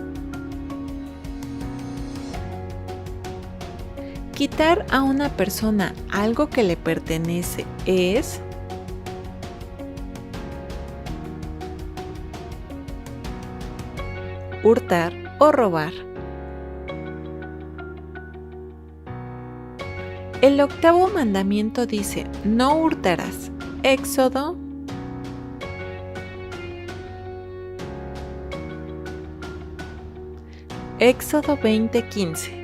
Quitar a una persona algo que le pertenece es hurtar o robar. El octavo mandamiento dice, no hurtarás. Éxodo 20:15.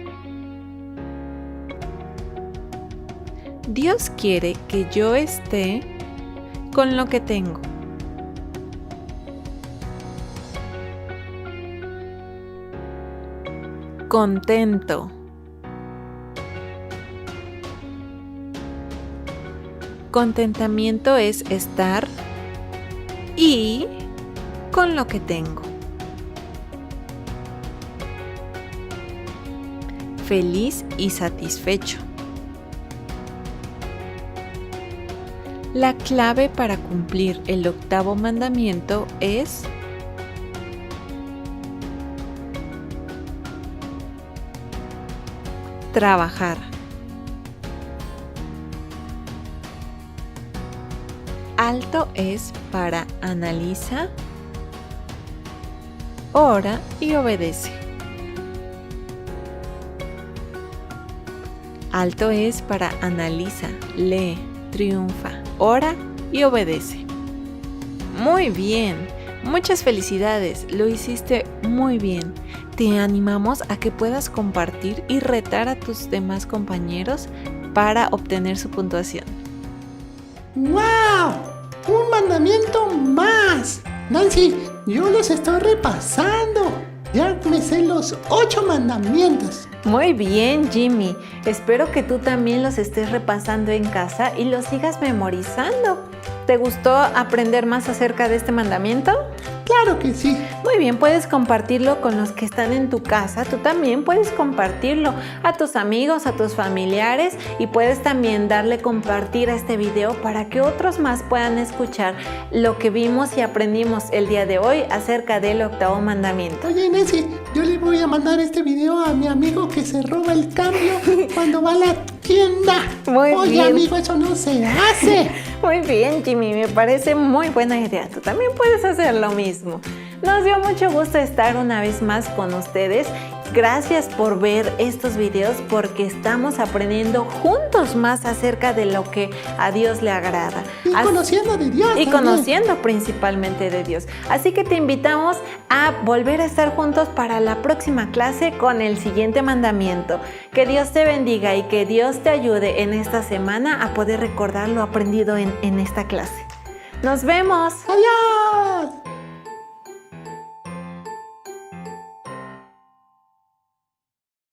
Dios quiere que yo esté con lo que tengo. Contento. Contentamiento es estar y con lo que tengo. Feliz y satisfecho. La clave para cumplir el octavo mandamiento es trabajar. Alto es para analiza, ora y obedece. Alto es para analiza, lee, triunfa, ora y obedece. Muy bien, muchas felicidades, lo hiciste muy bien. Te animamos a que puedas compartir y retar a tus demás compañeros para obtener su puntuación. ¡Wow! ¡Un mandamiento más! Nancy, yo los estoy repasando. Ya me sé los 8 mandamientos. Muy bien, Jimmy. Espero que tú también los estés repasando en casa y los sigas memorizando. ¿Te gustó aprender más acerca de este mandamiento? Claro que sí. Muy bien, puedes compartirlo con los que están en tu casa. Tú también puedes compartirlo a tus amigos, a tus familiares, y puedes también darle compartir a este video para que otros más puedan escuchar lo que vimos y aprendimos el día de hoy acerca del 8º mandamiento. Oye, Nancy, yo le voy a mandar este video a mi amigo que se roba el cambio cuando va a la tienda. Muy Oye, bien. amigo, eso no se hace. Muy bien, Jimmy, me parece muy buena idea. Tú también puedes hacer lo mismo. Nos dio mucho gusto estar una vez más con ustedes. Gracias por ver estos videos porque estamos aprendiendo juntos más acerca de lo que a Dios le agrada. Y conociendo de Dios. Y también. conociendo principalmente de Dios. Así que te invitamos a volver a estar juntos para la próxima clase con el siguiente mandamiento. Que Dios te bendiga y que Dios te ayude en esta semana a poder recordar lo aprendido en esta clase. ¡Nos vemos! ¡Adiós!